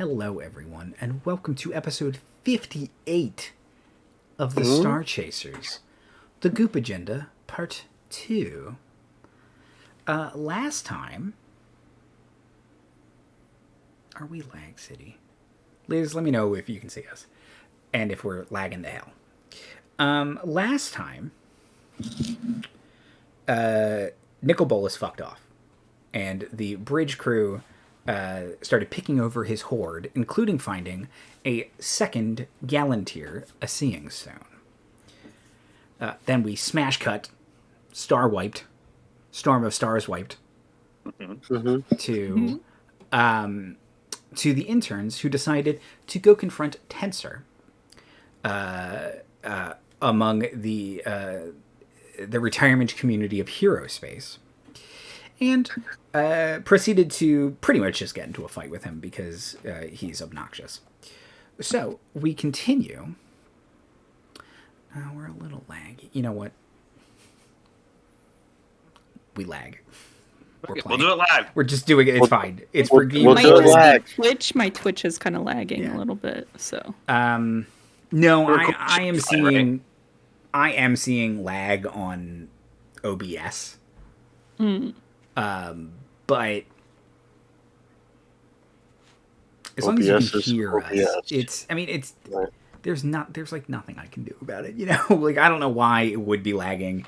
Hello, everyone, and welcome to episode 58 of the Star Chasers, the Goop Agenda, part 2. Last time... Are we Lag City? Liz, let me know if you can see us, and if we're lagging to hell. Last time, Nicol Bolas fucked off, and the bridge crew started picking over his hoard, including finding a second Galantir, a Seeing Stone. Then we smash cut, star wiped, Storm of Stars wiped, to the interns who decided to go confront Tensor among the retirement community of Hero Space. And proceeded to pretty much just get into a fight with him because he's obnoxious. So, we continue. We're a little laggy. You know what? We lag. We'll do it live. We're just doing it. It's fine. It's we'll do it lag. My Twitch is kind of lagging a little bit. So. No, I am seeing. I am seeing lag on OBS. But as long as you can hear us, it's. I mean, it's. Right. There's like nothing I can do about it. You know, like I don't know why it would be lagging.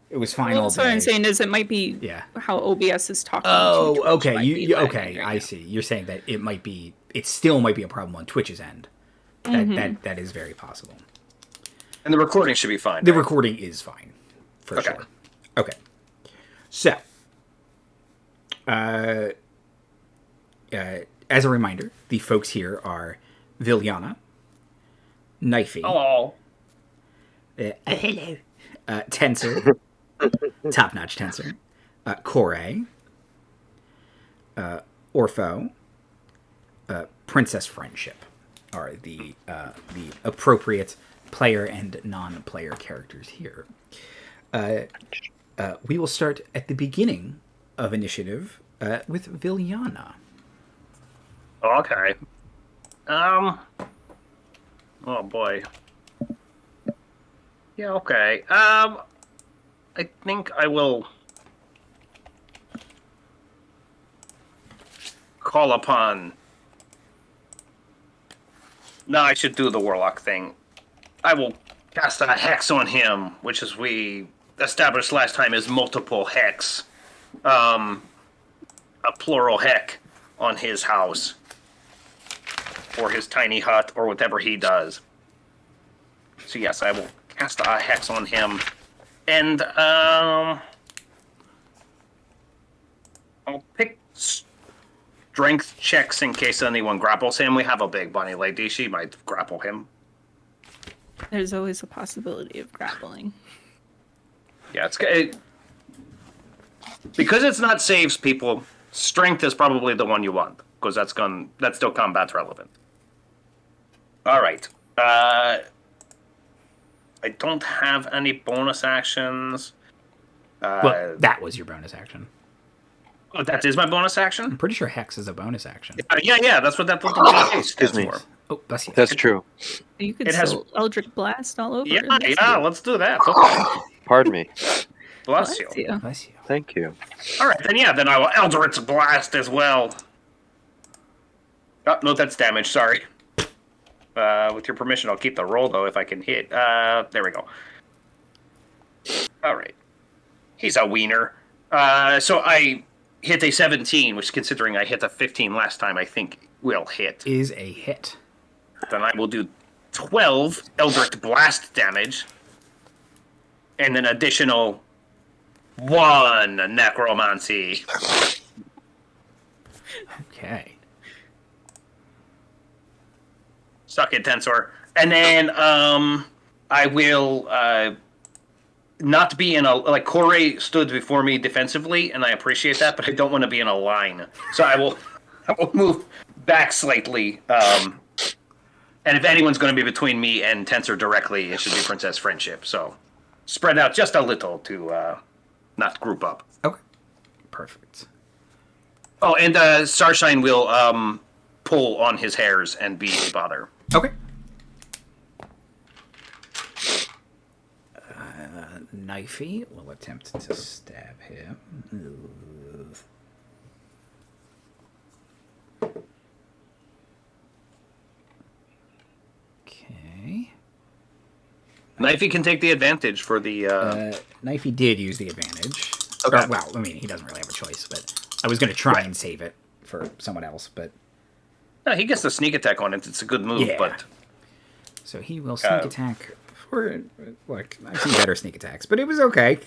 It was fine all day. What I'm saying is, it might be how OBS is talking. Oh, to Twitch okay. You okay? Right I now. See. You're saying that it might be. It still might be a problem on Twitch's end. That is very possible. And the recording should be fine. The recording is fine, for sure. Okay. So, as a reminder, the folks here are Villyana, Knifey, hello, Tensor, top-notch Tensor, Kore, Orpho, Princess Friendship are the appropriate player and non-player characters here. We will start at the beginning of initiative with Villyana. Okay. Oh boy. Yeah. Okay. I think I will call upon. No, I should do the warlock thing. I will cast a hex on him, which is we established last time is multiple hex. A plural heck on his house. Or his tiny hut, or whatever he does. So yes, I will cast a hex on him. And, I'll pick strength checks in case anyone grapples him. We have a big bunny lady. She might grapple him. There's always a possibility of grappling. Yeah, because it's not saves people. Strength is probably the one you want because that's still combat relevant. All right. I don't have any bonus actions. Well, that was your bonus action. Oh, that is my bonus action? I'm pretty sure Hex is a bonus action. Yeah, that's what that little case is for. Oh, bless you. That's true. You could still Eldritch Blast all over. Yeah, let's do that. Okay. Pardon me. Bless you. Bless you. Thank you. All right, then I will Eldritch Blast as well. Oh, no, that's damage, sorry. With your permission, I'll keep the roll, though, if I can hit. There we go. All right. He's a wiener. So I hit a 17, which, considering I hit a 15 last time, I think will hit. Is a hit. Then I will do 12 Eldritch Blast damage. And an additional 1 Necromancy. Okay. Suck it, Tensor. And then I will not be in a... Like, Kore stood before me defensively, and I appreciate that, but I don't want to be in a line. So I will move back slightly. And if anyone's going to be between me and Tensor directly, it should be Princess Friendship. So spread out just a little to not group up. Okay. Perfect. Oh, and Starshine will pull on his hairs and be a bother. Okay. Knifey will attempt to stab him. Okay. Knifey can take the advantage for the... Knifey did use the advantage. Okay. Well, I mean, he doesn't really have a choice, but I was going to try and save it for someone else, but... No, he gets the sneak attack on it. It's a good move, but... So he will sneak attack for... Look, I've seen better sneak attacks, but it was okay.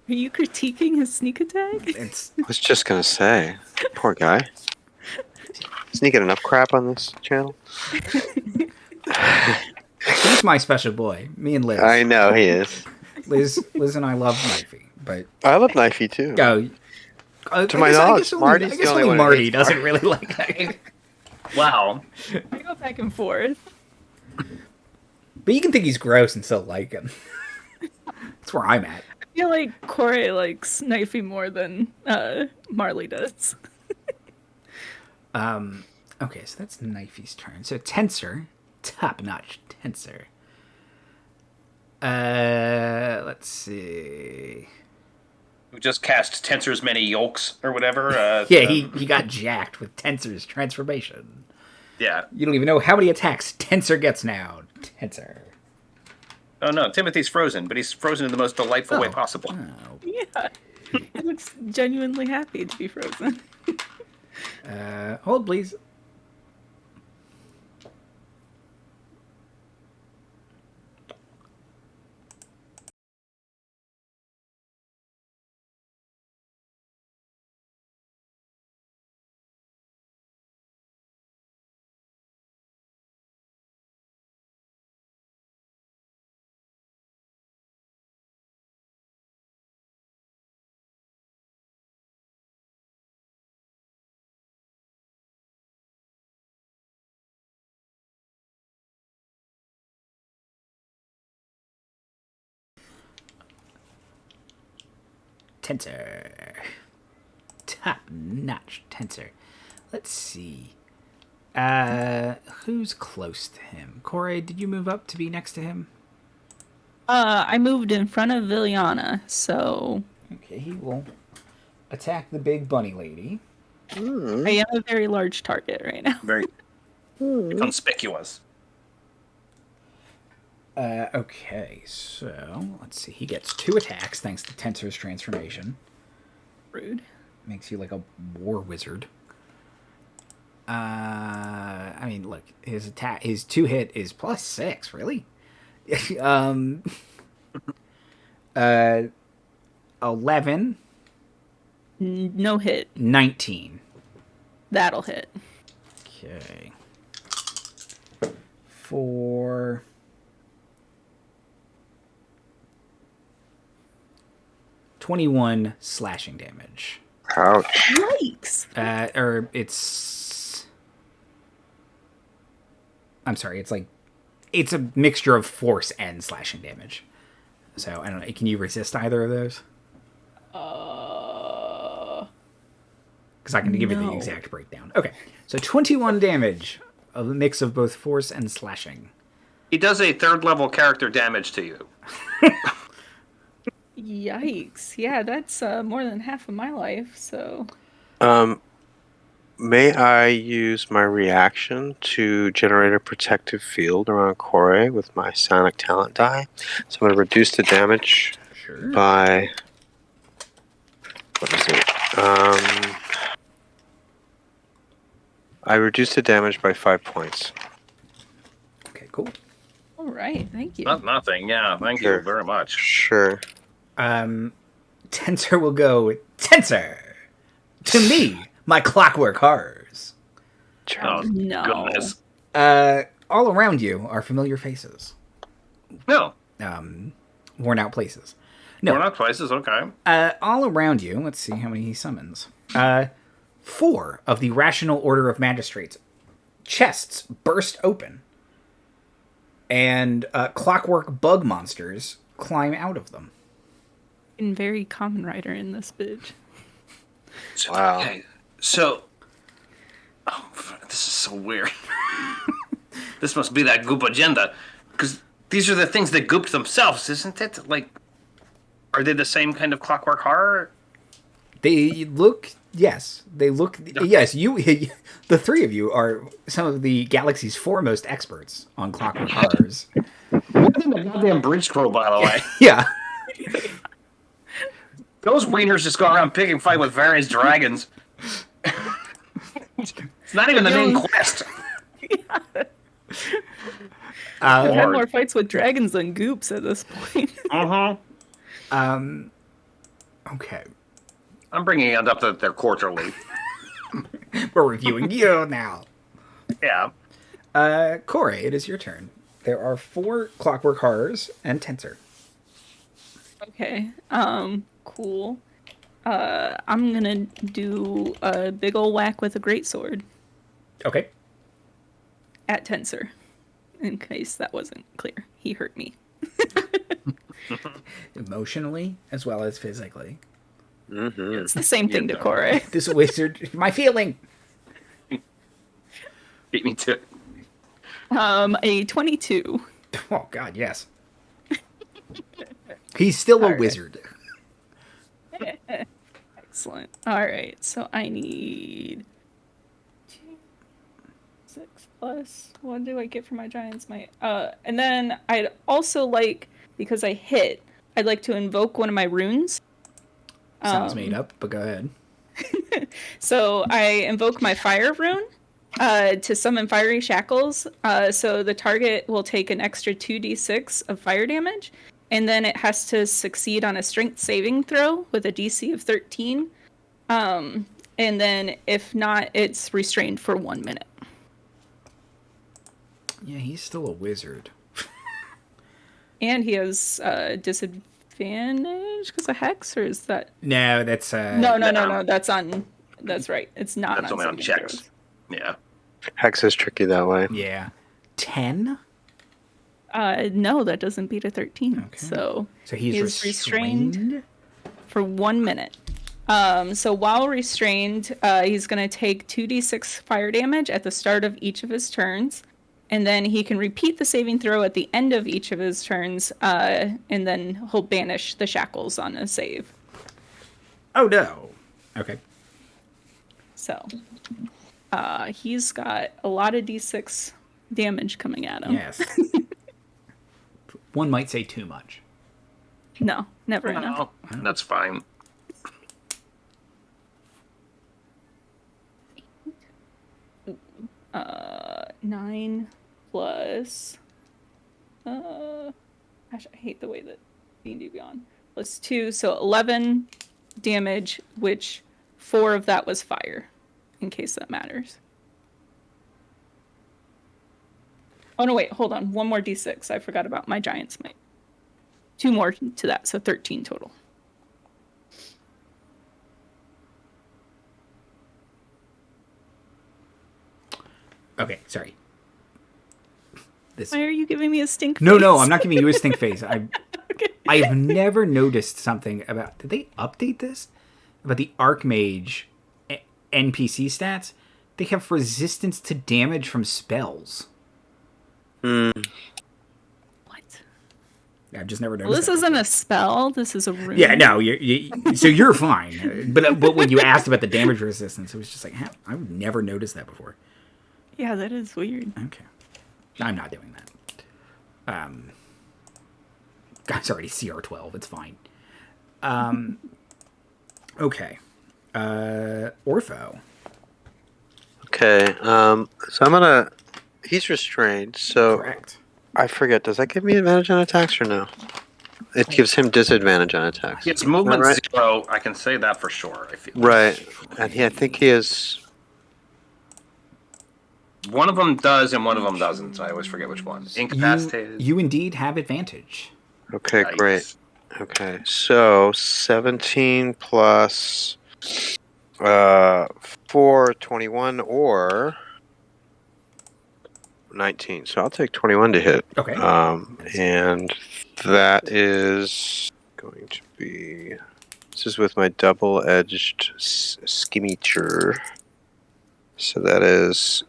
Are you critiquing his sneak attack? I was just going to say, poor guy. Isn't he get enough crap on this channel? He's my special boy. Me and Liz. I know he is. Liz and I love Knifey, but... I love Knifey, too. To my knowledge, Marty's the only one. Marty doesn't really like Knifey. Wow. I go back and forth. But you can think he's gross and still like him. That's where I'm at. I feel like Corey likes Knifey more than Marley does. Okay, so that's Knifey's turn. So Tensor, top-notch Tensor. Let's see. Who just cast Tensor's many yolks or whatever. Yeah, he got jacked with Tensor's transformation. Yeah. You don't even know how many attacks Tensor gets now. Tensor. Oh no, Timothy's frozen, but he's frozen in the most delightful way possible. Oh. Yeah. He looks genuinely happy to be frozen. Hold, please. Tensor. Top-notch Tensor. Let's see. Who's close to him? Corey, did you move up to be next to him? I moved in front of Villyana, so... Okay, he will attack the big bunny lady. I am a very large target right now. Very conspicuous. Okay, so let's see. He gets 2 attacks thanks to Tensor's transformation. Rude. Makes you like a war wizard. I mean, look, his 2-hit is +6, really? 11. No hit. 19. That'll hit. Okay. For 21 slashing damage. Ouch. Yikes! Or it's... I'm sorry, it's a mixture of force and slashing damage. So, I don't know, can you resist either of those? Because I can give you the exact breakdown. Okay, so 21 damage, a mix of both force and slashing. He does a 3rd level character damage to you. Yikes. Yeah, that's more than half of my life, so... May I use my reaction to generate a protective field around Corey with my Sonic Talent die? So I'm going to reduce the damage by... What is it? I reduced the damage by 5 points. Okay, cool. All right, thank you. Not nothing, yeah. Thank you very much. Sure. Tensor will go, Tensor! To me, my clockwork horrors. Oh, No. goodness. All around you are familiar faces. No. Worn out places. No. We're not places, okay. All around you, let's see how many he summons. 4 of the Rational Order of Magistrates chests burst open. And clockwork bug monsters climb out of them. And very common writer in this bitch. Wow. Okay. So, this is so weird. This must be that Goop agenda, because these are the things that Gooped themselves, isn't it? Like, are they the same kind of Clockwork Horror? They look, yes. They look, yes. You, the three of you are some of the galaxy's foremost experts on Clockwork Horrors. What in the goddamn Bridge Crow, by the way? Yeah. Those wieners just go around picking fight with various dragons. It's not even the main quest. I've had more fights with dragons than Goops at this point. Okay. I'm bringing it up to their quarterly. We're reviewing you now. Yeah. Corey, it is your turn. There are 4 Clockwork Horrors and Tensor. Okay. Cool. I'm gonna do a big ol' whack with a greatsword Okay. at Tensor. In case that wasn't clear. He hurt me. Emotionally as well as physically. Mm-hmm. It's the same thing to Corey. This wizard, my feeling. Beat me to it. A 22. Oh God, yes. He's still a All right. wizard. Excellent. All right, so I need 6 plus. What do I get for my giant's might? And then I'd also like, because I hit, I'd like to invoke one of my runes. Sounds made up, but go ahead. So I invoke my fire rune to summon fiery shackles. So the target will take an extra 2d6 of fire damage, and then it has to succeed on a strength saving throw with a DC of 13. And then if not, it's restrained for 1 minute. Yeah, he's still a wizard. And he has disadvantage because of hex, or is that? No, that's No. That's right. It's not. That's only on saving checks. throws. Yeah. Hex is tricky that way. Yeah. 10? No, that doesn't beat a 13. Okay. So he's restrained for 1 minute. So while restrained, he's going to take 2d6 fire damage at the start of each of his turns, and then he can repeat the saving throw at the end of each of his turns, and then he'll banish the shackles on a save. Oh no. Okay. So he's got a lot of d6 damage coming at him. Yes. One might say too much. No, never enough. No, that's fine. Uh, 9 plus. Gosh, I hate the way that D&D Beyond. Plus 2, so 11 damage, which 4 of that was fire, in case that matters. Oh no, wait, hold on. 1 more d6. I forgot about my giant's might. 2 more to that, so 13 total. Okay, sorry. Why are you giving me a stink face? No, I'm not giving you a stink face. Okay. I've never noticed something about... Did they update this? About the Archmage NPC stats? They have resistance to damage from spells. What? I've just never noticed. Well, this that isn't before. a spell. This is a rune. Yeah, no, so you're fine. But when you asked about the damage resistance, it was just like, I've never noticed that before. Yeah, that is weird. Okay. I'm not doing that. It's already CR12. It's fine. Okay. Orpho. Okay, so I'm gonna... He's restrained, so... Correct. I forget, does that give me advantage on attacks or no? It gives him disadvantage on attacks. It's movement right? 0. I can say that for sure. I feel Right, and I think he is... One of them does and one of them doesn't. I always forget which one. Incapacitated. You indeed have advantage. Okay, Yikes. great. Okay, so 17 plus 4, 21, or 19. So I'll take 21 to hit. Okay. And that is going to be This is with my double-edged skimmiture. So that is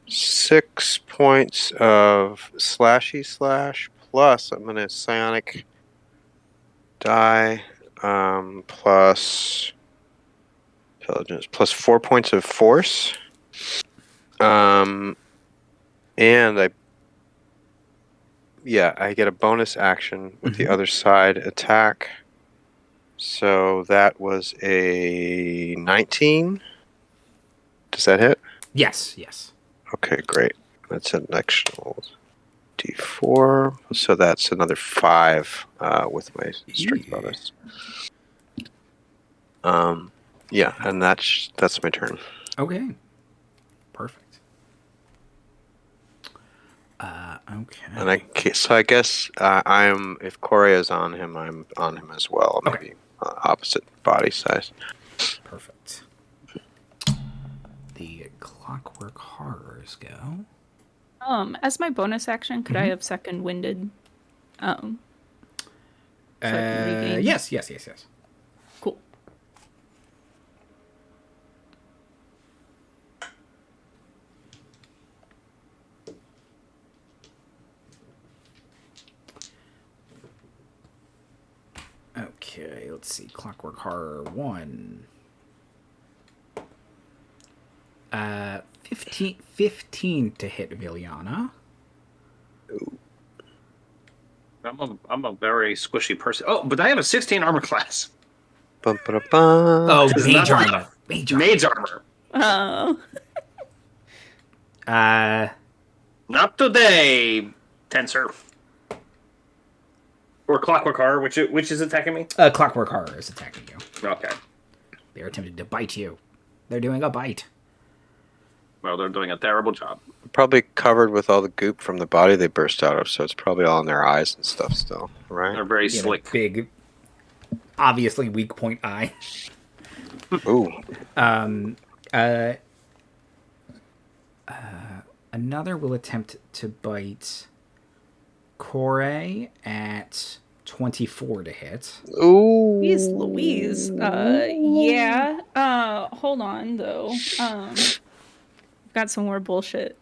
6 points of slashy slash plus I'm gonna psionic die plus intelligence plus 4 points of force. And I get a bonus action with the other side attack. So that was a 19. Does that hit? Yes. Okay, great. That's an additional D4. So that's another 5 with my strength bonus. And that's my turn. Okay. Perfect. Okay. And I guess I'm if Corey is on him, I'm on him as well. Maybe opposite body size. Perfect. The Clockwork Horrors go. As my bonus action, could I have second winded? So I can regain? Yes. Cool. Okay, let's see. Clockwork Horror 1. 15 to hit Villyana. I'm a very squishy person. Oh, but I have a 16 armor class. Oh, mage armor. Mage's armor. Oh. Not today, Tensor. Or Clockwork Horror, which is attacking me? Clockwork Horror is attacking you. Okay. They're attempting to bite you. They're doing a bite. Well, they're doing a terrible job. Probably covered with all the goop from the body they burst out of, so it's probably all in their eyes and stuff still, right? They're very slick. Big, obviously weak point eye. Ooh. Another will attempt to bite Corey at 24 to hit. Ooh. Jeez Louise. Yeah. Hold on though. Got some more bullshit.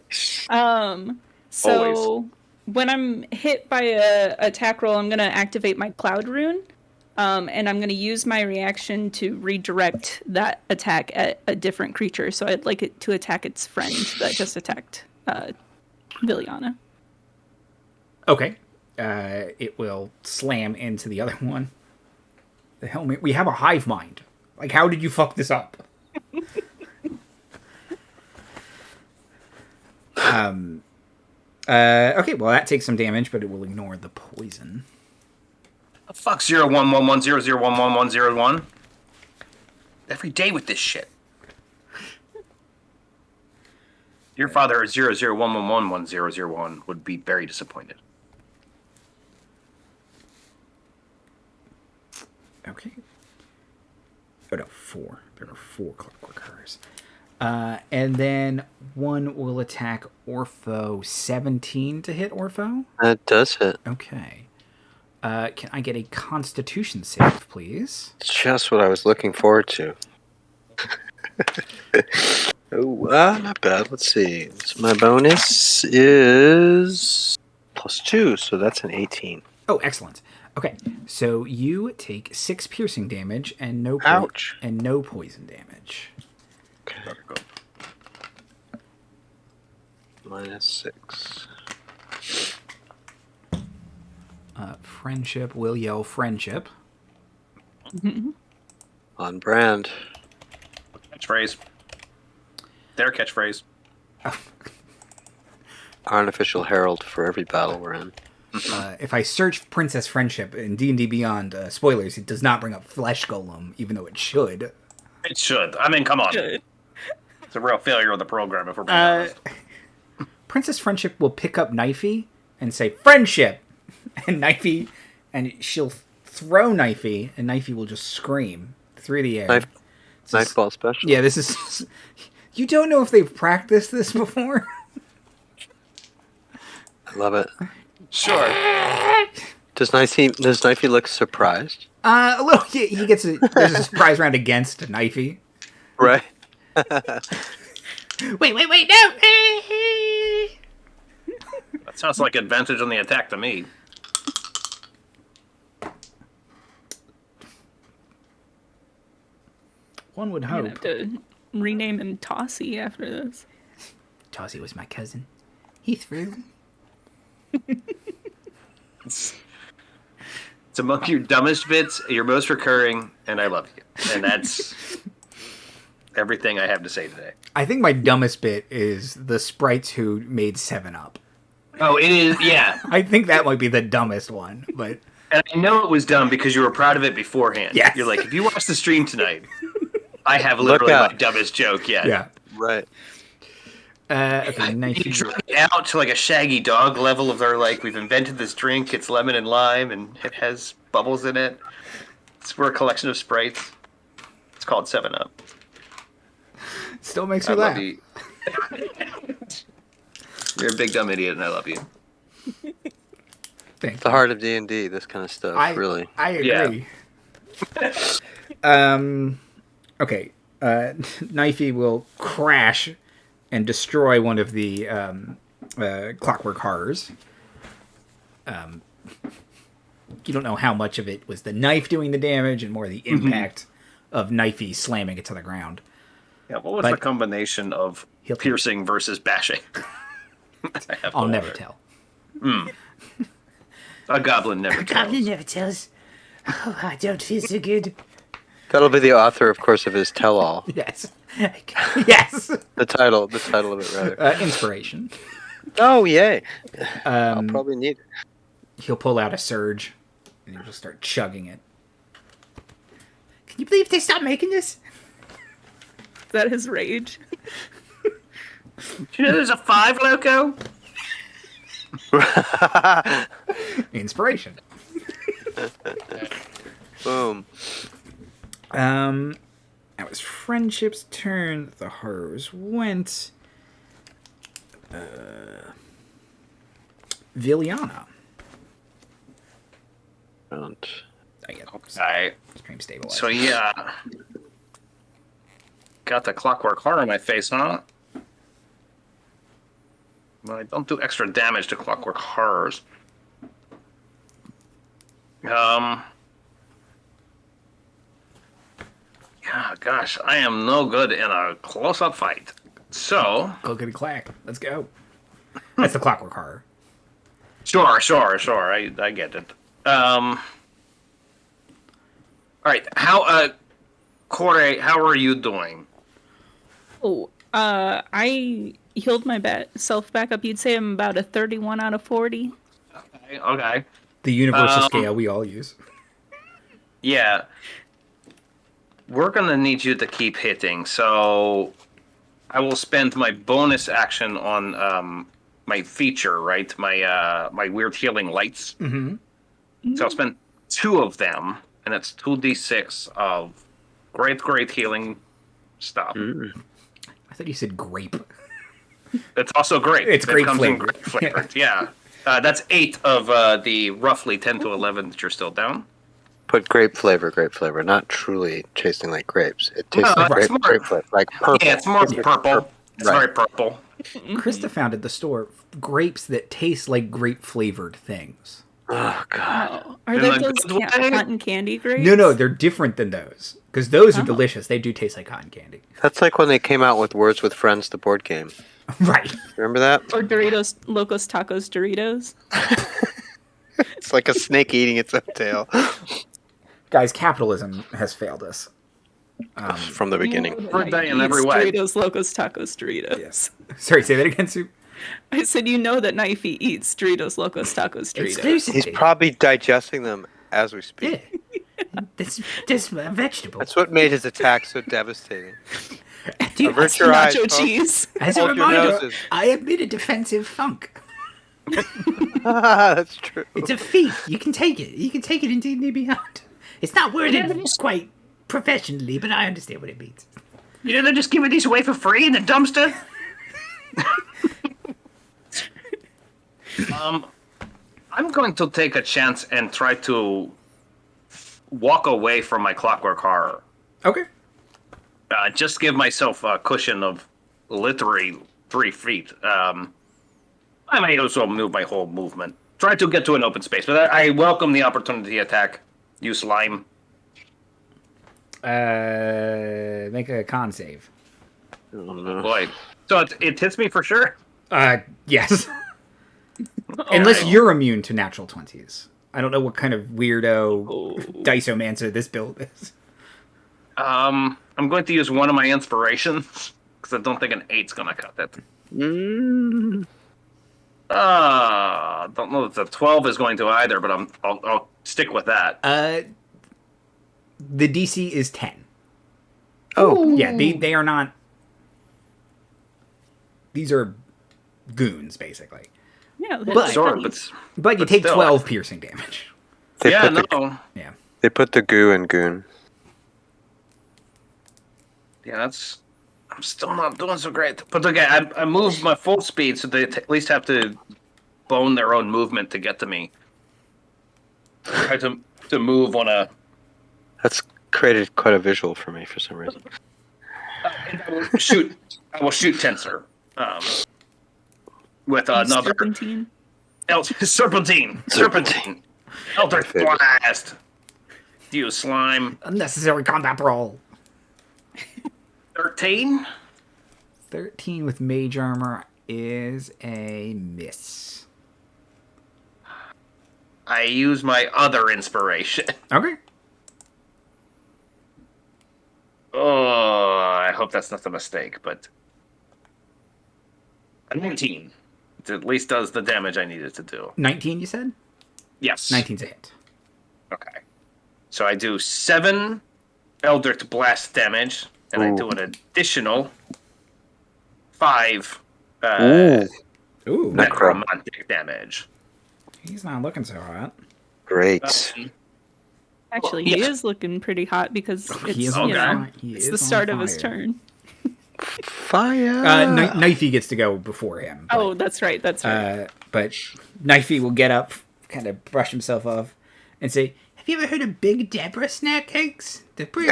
So Always. when I'm hit by a attack roll, I'm gonna activate my cloud rune. And I'm gonna use my reaction to redirect that attack at a different creature. So I'd like it to attack its friend that just attacked Villyana. Okay. It will slam into the other one. The helmet. We have a hive mind. Like, how did you fuck this up? Okay, well, that takes some damage, but it will ignore the poison. Fuck 0111001101. Every day with this shit. Your father at 0011110001 would be very disappointed. Okay. Oh, no, 4. There are 4 Clockwork Horrors. And then one will attack Orpho. 17 to hit Orpho? That does hit. Okay. Can I get a Constitution save, please? It's just what I was looking forward to. Not bad. Let's see. So my bonus is +2, so that's an 18. Oh, excellent. Okay, so you take 6 piercing damage and no Ouch. And no poison damage. Okay. -6. Friendship will yell friendship. On brand. Catchphrase. Their catchphrase. Artificial herald for every battle we're in. If I search Princess Friendship in D&D Beyond, spoilers, it does not bring up Flesh Golem, even though it should. It should. I mean, come on. It's a real failure of the program, if we're being honest. Princess Friendship will pick up Knifey and say, friendship! And Knifey, and she'll throw Knifey, and Knifey will just scream through the air. Knife ball special. Yeah, this is... You don't know if they've practiced this before? I love it. Sure. Does Knifey look surprised? A little. He gets there's a surprise round against Knifey. Right. Wait, no! That sounds like advantage on the attack to me. One would I'm hope. gonna have to rename him Tossie after this. Tossie was my cousin. He threw. It's among your dumbest bits, your most recurring, and I love you. And that's everything I have to say today. I think my dumbest bit is the sprites who made 7-Up. Oh, it is, yeah. I think that might be the dumbest one, but... And I know it was dumb because you were proud of it beforehand. Yes. You're like, if you watch the stream tonight, I have literally my dumbest joke yet. Yeah. Right. Okay, nice. You drag it out to like a Shaggy Dog level of their like, we've invented this drink, it's lemon and lime, and it has bubbles in it. We're a collection of sprites. It's called 7-Up. Still makes me I laugh. love you. You're a big dumb idiot, and I love you. Thank The you. heart of D&D, this kind of stuff, really. I agree. Okay. Knifey will crash and destroy one of the clockwork horrors. You don't know how much of it was the knife doing the damage and more the impact of Knifey slamming it to the ground. Yeah, what was the combination of piercing versus bashing? I'll never tell. A goblin never tells. Goblin never tells. Oh, I don't feel so good. That'll be the author, of course, of his tell-all. Yes. Yes. The title of it, rather. Inspiration. Oh, yay. I'll probably need it. He'll pull out a surge, and he'll just start chugging it. Can you believe they stopped making this? Is that his rage? Do you know there's a 5 loco? Inspiration. Boom. It was Friendship's turn. The horrors went. Villyana. Don't. Okay. Stream stabilized. So yeah. Got the clockwork horror in my face, huh? Well, I don't do extra damage to clockwork horrors. Yeah, gosh, I am no good in a close-up fight. So... Clickety clack. Let's go. That's the clockwork horror. Sure. I get it. All right. Corey, how are you doing? Oh, I healed my self back up. You'd say I'm about a 31 out of 40. Okay. The universal scale we all use. Yeah. We're gonna need you to keep hitting, so I will spend my bonus action on my feature, right? My weird healing lights. Mm-hmm. So I'll spend 2 of them, and that's 2d6 of great healing stuff. I thought you said grape. It's also grape. It's grape comes flavored. in grape flavored. Yeah. That's 8 of the roughly 10 to 11 that you're still down. Put grape flavor, not truly tasting like grapes. It tastes like grape flavor, like purple. Yeah, it's more purple. It's very purple. Krista found at the store grapes that taste like grape-flavored things. Oh, God. Oh, are they those cotton candy grapes? No, they're different than those. Because those are delicious. They do taste like cotton candy. That's like when they came out with Words with Friends, the board game. Right. Remember that? Or Doritos, Locos Tacos Doritos. It's like a snake eating its own tail. Guys, capitalism has failed us. From the beginning. We're dying in every way. Doritos, Locos Tacos Doritos. Yes. Sorry, say that again, Sue. I said, you know that Knifey eats Doritos, Locos Tacos Doritos. Exclusive. He's probably digesting them as we speak. Yeah. This vegetable. That's what made his attack so devastating. Dude, Avert your eyes, Nacho folks. cheese. as a Hold your reminder, noses. I admit a defensive funk. That's true. It's a feat. You can take it. You can take it in D&D Beyond. It's not worded quite professionally, but I understand what it means. You know, they're just giving these away for free in the dumpster. I'm going to take a chance and try to walk away from my clockwork horror. Okay. Just give myself a cushion of literally 3 feet. I may also move my whole movement. Try to get to an open space, but I welcome the opportunity to attack you, slime. Make a con save. Oh, no. Boy. So it hits me for sure? Yes. Unless you're immune to natural 20s. I don't know what kind of weirdo diceomancer this build is. I'm going to use one of my inspirations, because I don't think an 8's going to cut it. Don't know if the 12 is going to either, but I'll stick with that. The DC is 10. Oh. Yeah, they are not... These are goons, basically. Yeah, But you take 12 piercing damage. No. Yeah. They put the goo in goon. Yeah, I'm still not doing so great. But again, I moved my full speed, so they at least have to bone their own movement to get to me. Try to move on a... That's created quite a visual for me for some reason. And I will shoot Tensor. With another... Serpentine. Serpentine. Eldritch Blast. You slime. Unnecessary combat brawl. 13? 13 with mage armor is a miss. I use my other inspiration. Okay. Oh, I hope that's not a mistake, but... A 19. It at least does the damage I needed to do. 19, you said? Yes. 19's a hit. Okay. So I do 7 Eldritch Blast damage, and I do an additional 5 necromantic damage. He's not looking so hot. Great. Actually, he is looking pretty hot because it's, it's the start of his turn. Fire! Knifey gets to go before him. But, that's right. That's right. But Knifey will get up, kind of brush himself off, and say, "Have you ever heard of Big Deborah snack cakes? They're pretty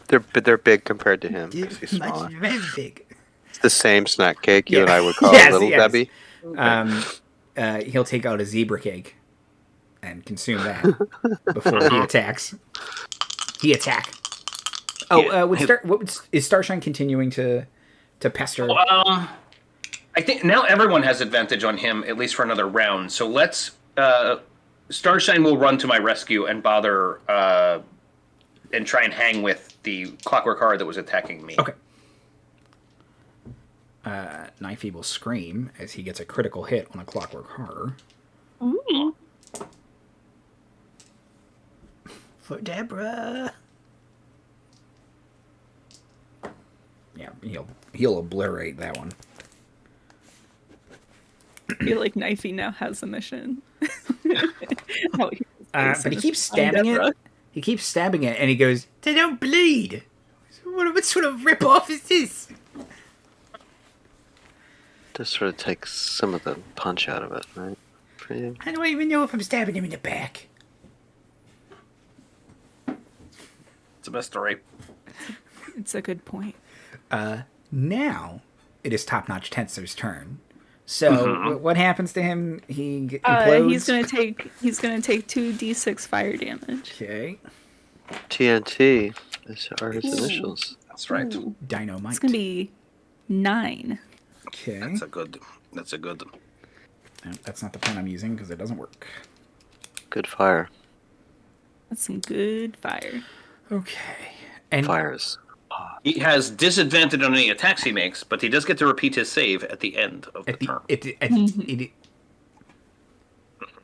They're big compared to him. He's smaller. very big." It's the same snack cake you and I would call Little Debbie. He'll take out a zebra cake and consume that before he attacks. He attack. Is Starshine continuing to pester? I think now everyone has advantage on him, at least for another round. So let's... Starshine will run to my rescue and bother... and try and hang with the clockwork horror that was attacking me. Okay. Knifey will scream as he gets a critical hit on a clockwork horror. Ooh. For Deborah. Yeah, he'll obliterate that one. I feel like Knifey now has a mission. But he keeps stabbing it. He keeps stabbing it, and he goes, "They don't bleed. What sort of rip-off is this?" Just sort of takes some of the punch out of it, right? For you. How do I even know if I'm stabbing him in the back? It's a mystery. It's a good point. Now it is Top-Notch Tensor's turn. So what happens to him? He implodes? He's gonna take 2d6 fire damage. Okay. TNT are his initials. That's right. Ooh. Dynamite. It's gonna be 9. Okay. That's a good. No, that's not the pen I'm using because it doesn't work. Good fire. That's some good fire. Okay. And Fires. He has disadvantage on any attacks he makes, but he does get to repeat his save at the end of the turn.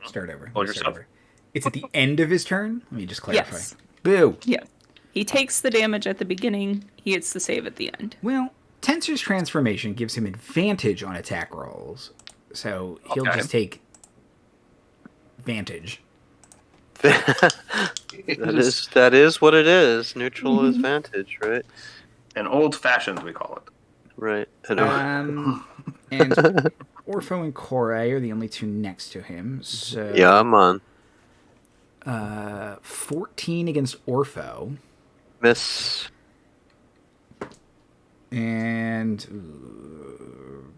Start over. Hold yourself. Over. It's at the end of his turn? Let me just clarify. Yes. Boo. Yeah. He takes the damage at the beginning. He gets the save at the end. Well, Tensor's transformation gives him advantage on attack rolls. So he'll just take advantage. that is what it is. Neutral is vantage, right? An old-fashioned, we call it. Right. And Orpho and Koray are the only two next to him. So Yeah, man. 14 against Orpho. Miss. And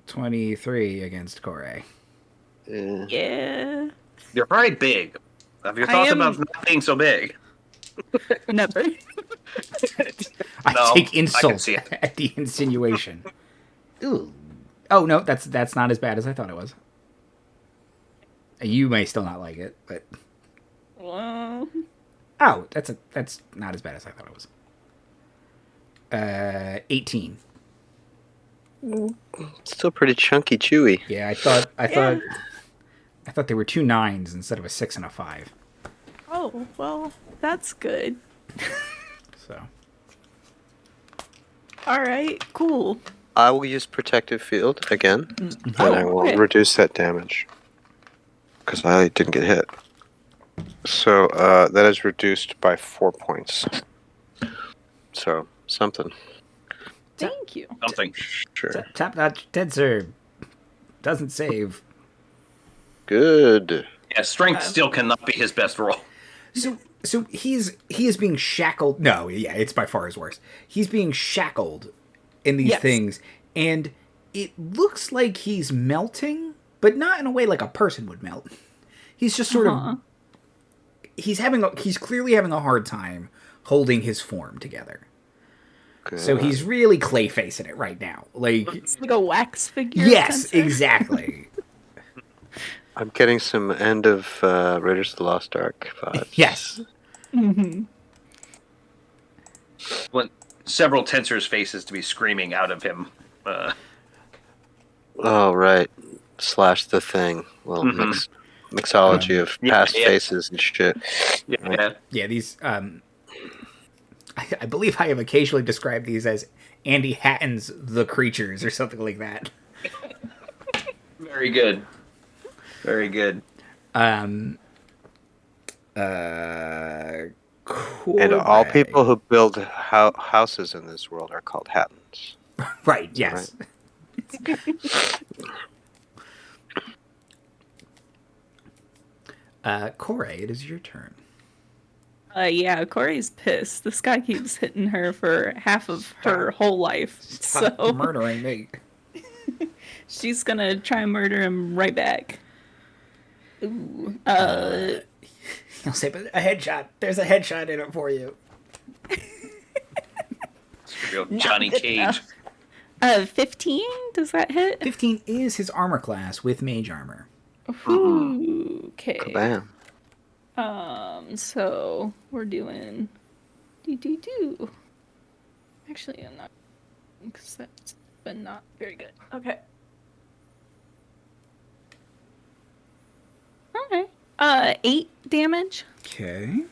23 against Koray. Yeah. You're very big. Have you thought about not being so big? Never. I take I insult can see it. at the insinuation. Ooh. Oh no, that's not as bad as I thought it was. You may still not like it, but Well, oh, that's not as bad as I thought it was. 18. Still pretty chunky, chewy. Yeah, I thought they were 2 9s instead of a 6 and a 5. oh, well, that's good. So All right, cool. I will use protective field again, and I will okay. reduce that damage because I didn't get hit. So that is reduced by 4 points. So something. Thank you. Something. Sure. Top notch Tensor doesn't save. Good. Yeah, strength still cannot be his best roll. So he is being shackled. No, yeah, it's by far his worst. He's being shackled in these Yes. things, and it looks like he's melting, but not in a way like a person would melt. He's just sort of. He's clearly having a hard time holding his form together. Good. So he's really clay facing it right now. Like It's like a wax figure. yes, Spencer. exactly. I'm getting some end of Raiders of the Lost Ark vibes. Yes. Want several Tensor's faces to be screaming out of him. Oh, right. Slash the thing. Well, mixology of past yeah. faces and shit. Yeah. Yeah, these I believe I have occasionally described these as Andy Hatton's The Creatures or something like that. Very good. Very good. And all people who build houses in this world are called Hattons. Right, yes. Koray, it is your turn. Yeah, Corey's pissed. This guy keeps hitting her for half of her whole life. Stop So murdering me. she's gonna try and murder him right back. Ooh. He'll say, but a headshot. There's a headshot in it for you. Real Johnny Cage. 15? Does that hit? 15 is his armor class with mage armor. Ooh, okay. Bam. So we're doing do. Actually, I'm not, because that's been not very good. Okay. 8 damage. Okay.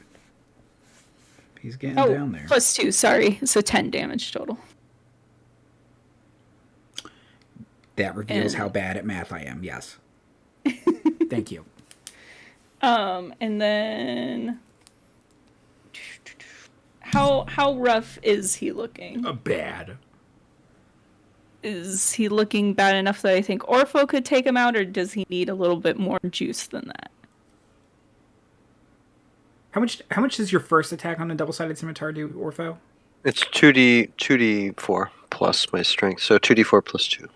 He's getting Oh, down there. +2. Sorry, so 10 damage total. That reveals And- how bad at math I am. Yes. Thank you. And then how rough is he looking? Bad. Is he looking bad enough that I think Orpho could take him out, or does he need a little bit more juice than that? How much does your first attack on a double-sided scimitar do, Orpho? It's 2d4 plus my strength, so 2d4 plus 2.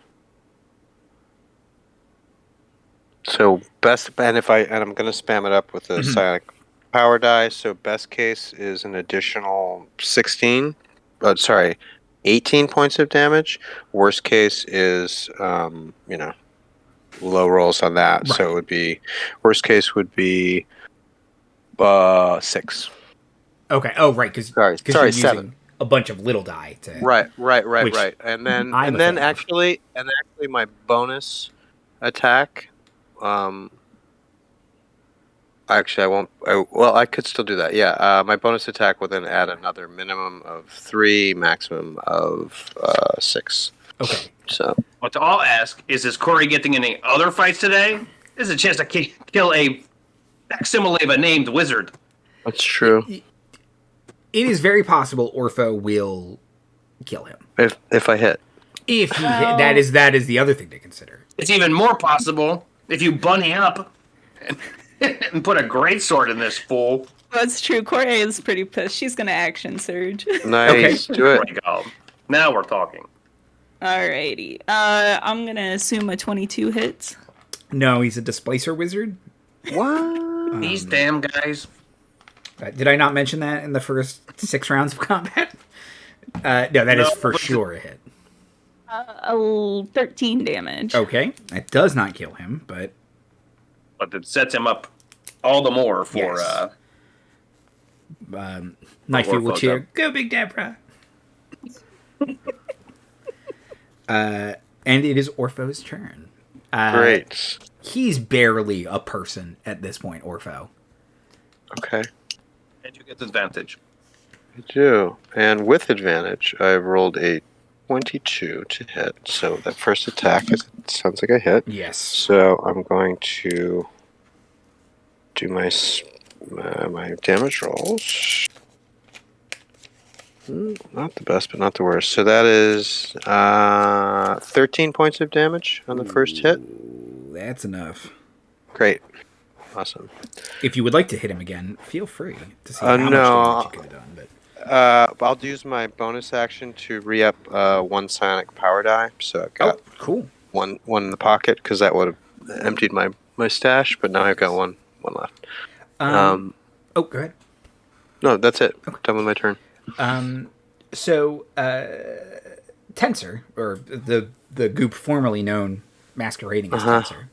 So best, and I'm gonna spam it up with a psionic power die. So best case is an additional 18 points of damage. Worst case is low rolls on that. Right. So it would be worst case would be 6. Okay. Oh, right. Because Sorry, you're using 7. a bunch of little die to. Right. Which And then I'm a fan of. actually my bonus attack. Actually, I won't. I could still do that. Yeah. My bonus attack will then add another minimum of 3, maximum of 6. Okay. So. What I'll ask is Corey getting any other fights today? There's a chance to kill a facsimile of a named wizard. That's true. It is very possible Orpho will kill him. If I hit. If he that is the other thing to consider. It's even more possible if you bunny up and put a greatsword in this fool. That's true. Corey is pretty pissed. She's gonna action surge. Nice. Do There it. we go. Now we're talking. Alrighty. I'm gonna assume a 22 hits. No, he's a displacer wizard. What? These damn guys. Did I not mention that in the first 6 rounds of combat? No, that is for sure a hit. 13 damage. Okay, that does not kill him, but it sets him up all the more for yes. Knifey will cheer. Go, Big Deborah! And it is Orpho's turn. Great. He's barely a person at this point, Orpho. Okay. And you get advantage. I do. And with advantage, I've rolled a 22 to hit. So that first attack sounds like a hit. Yes. So I'm going to do my damage rolls. Not the best, but not the worst. So that is 13 points of damage on the first hit. That's enough. Great. Awesome. If you would like to hit him again, feel free to see how much damage you could have done. But I'll use my bonus action to re-up one psionic power die. So I've got cool. one in the pocket because that would have emptied my stash, but now I've got one left. Go ahead. No, that's it. Okay. Done with my turn. So Tensor, or the Goop formerly known masquerading as Tensor,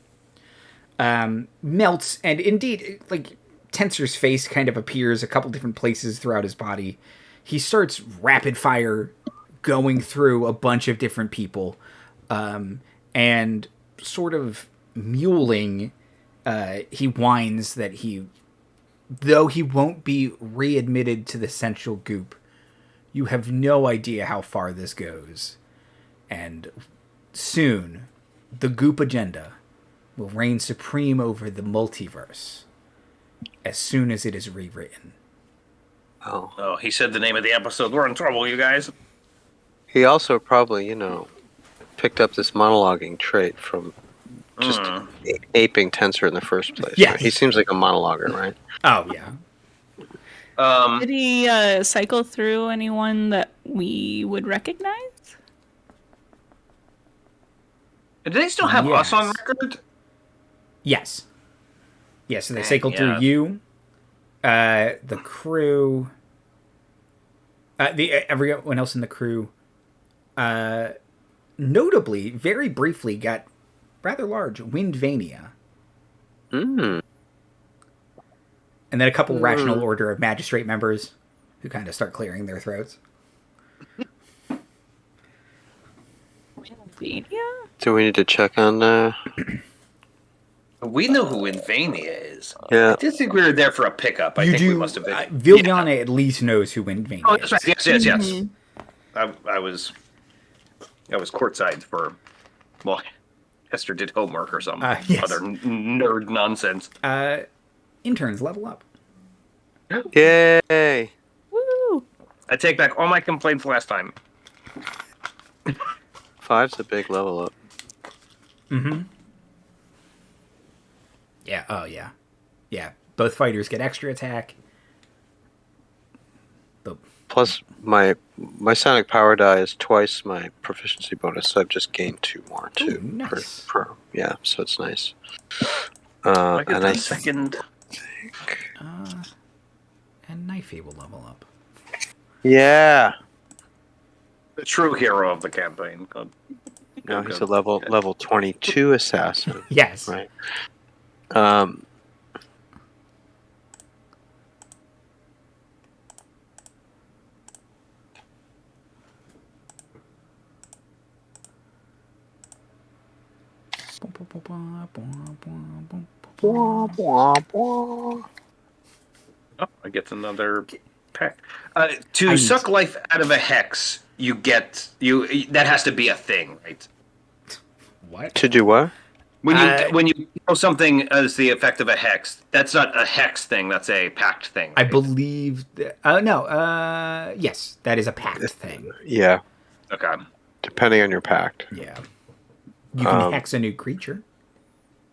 melts, and indeed, like, Tensor's face kind of appears a couple different places throughout his body. He starts rapid fire going through a bunch of different people, and sort of muling, he whines that though he won't be readmitted to the central Goop, you have no idea how far this goes. And soon, the Goop agenda will reign supreme over the multiverse as soon as it is rewritten. Oh, he said the name of the episode. We're in trouble, you guys. He also probably, picked up this monologuing trait from just aping Tensor in the first place. Yes. Right? He seems like a monologuer, right? Oh, yeah. Did he cycle through anyone that we would recognize? Do they still have us on record? Yes. Yeah, so they cycled through you, the crew, everyone else in the crew, notably, very briefly, got rather large Windvania. And then a couple Rational Order of Magistrate members who kind of start clearing their throats. Do we need to check on... We know who Invania is. Yeah. I did think we were there for a pickup. I think we must have been. Villyana at least knows who Windvania is. Oh, that's right. Yes. I was courtside for... Well, Hester did homework or some other nerd nonsense. Interns level up. Yay! Woo! I take back all my complaints last time. 5's a big level up. Mm-hmm. Yeah, oh yeah. Yeah, both fighters get extra attack. Plus, my psionic power die is twice my proficiency bonus, so I've just gained 2 more, too. Ooh, nice. Yeah, so it's nice. I think... And Knifey will level up. Yeah! The true hero of the campaign. No, he's a level 22 assassin. Yes. Right. Oh, I get another pack. To suck life out of a hex, that has to be a thing, right? What? To do what? When you know something as the effect of a hex, that's not a hex thing. That's a pact thing. Right? I believe. Yes, that is a pact thing. Yeah. Okay. Depending on your pact. Yeah. You can hex a new creature.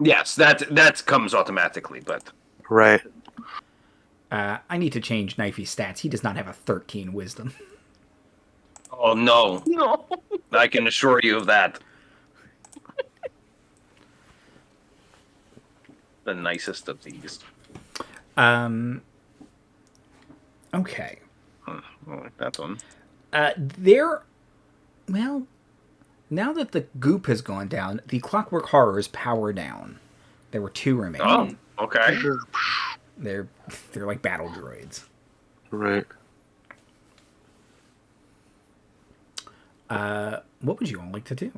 Yes, that comes automatically, but... Right. I need to change Knifey's stats. He does not have a 13 wisdom. Oh, no. No. I can assure you of that. The nicest of these. Okay. I like that one. Well, now that the goop has gone down, the Clockwork Horrors power down. There were 2 remaining. Oh, okay. They're like battle droids. Right. What would you all like to do?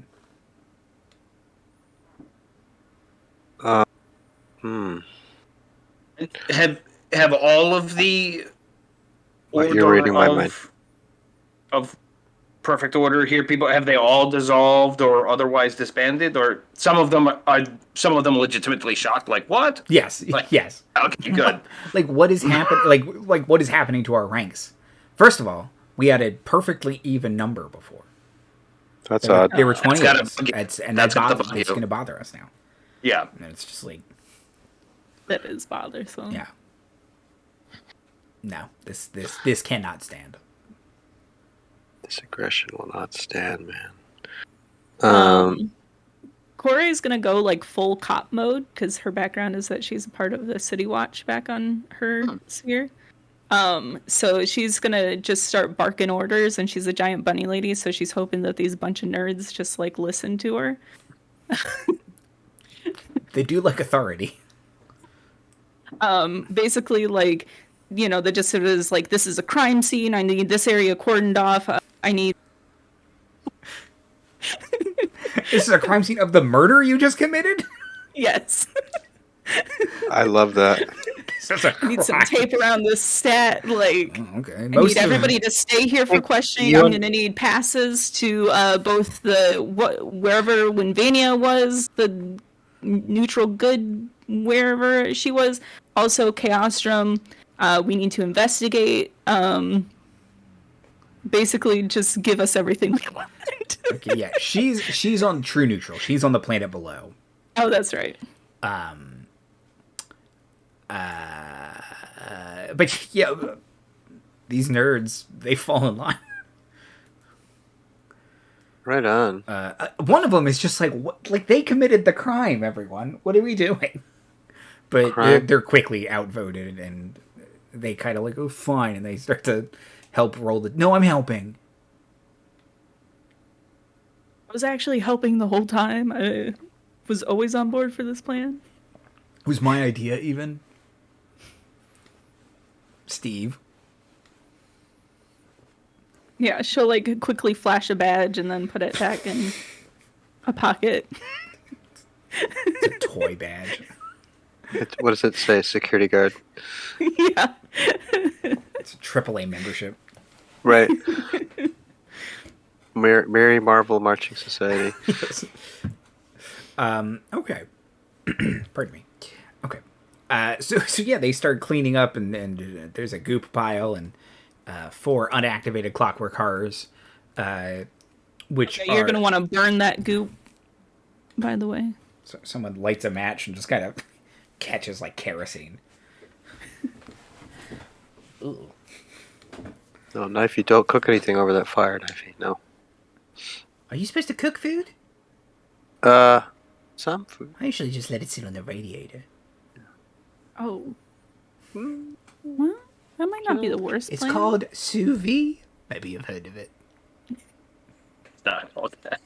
Have all of the What, you're reading my mind. Of perfect order here, people, have they all dissolved or otherwise disbanded, or some of them legitimately shocked, like what? Yes, yes. Okay, good. Like what is happening? like what is happening to our ranks? First of all, we had a perfectly even number before. That's odd. There were 20 of us, that's it's going to bother us now. Yeah, And it's just like, That is bothersome. yeah. No, this cannot stand. This aggression will not stand, man. Corey's gonna go like full cop mode because her background is that she's a part of the City Watch back on her sphere. So she's gonna just start barking orders, and she's a giant bunny lady, so she's hoping that these bunch of nerds just like listen to her. They do like authority. Basically, like, you know, the gist of it is like, this is a crime scene. I need this area cordoned off. I need. This is a crime scene of the murder you just committed? Yes. I love that. Need some tape around this stat. Like, okay. I need everybody to stay here for questioning. I'm going to need passes to both wherever Winvania was, the neutral good wherever she was. Also, Chaosdrum. We need to investigate. Basically, just give us everything we want. Okay, yeah, she's on true neutral. She's on the planet below. Oh, that's right. But yeah, these nerds, they fall in line. Right on. One of them is just like, what, like they committed the crime. Everyone, what are we doing? But they're quickly outvoted, and they kind of like, oh, fine, and they start to help roll the. No, I'm helping. I was actually helping the whole time. I was always on board for this plan. It was my idea, even. Steve. Yeah, she'll like quickly flash a badge and then put it back in a pocket. It's a toy badge. What does it say? Security guard. Yeah. It's a AAA membership. Right. Mary Marvel Marching Society. Yes. Okay. Pardon me. Okay. So yeah, they start cleaning up, and there's a goop pile and 4 unactivated Clockwork Horrors, which you're going to want to burn that goop, by the way. So someone lights a match and just kind of catches like kerosene. Ooh. No, Knifey, don't cook anything over that fire, Knifey. No. Are you supposed to cook food? Some food. I usually just let it sit on the radiator. Oh. Well, that might not be the worst It's plan. called sous vide. Maybe you've heard of it. It's not called that.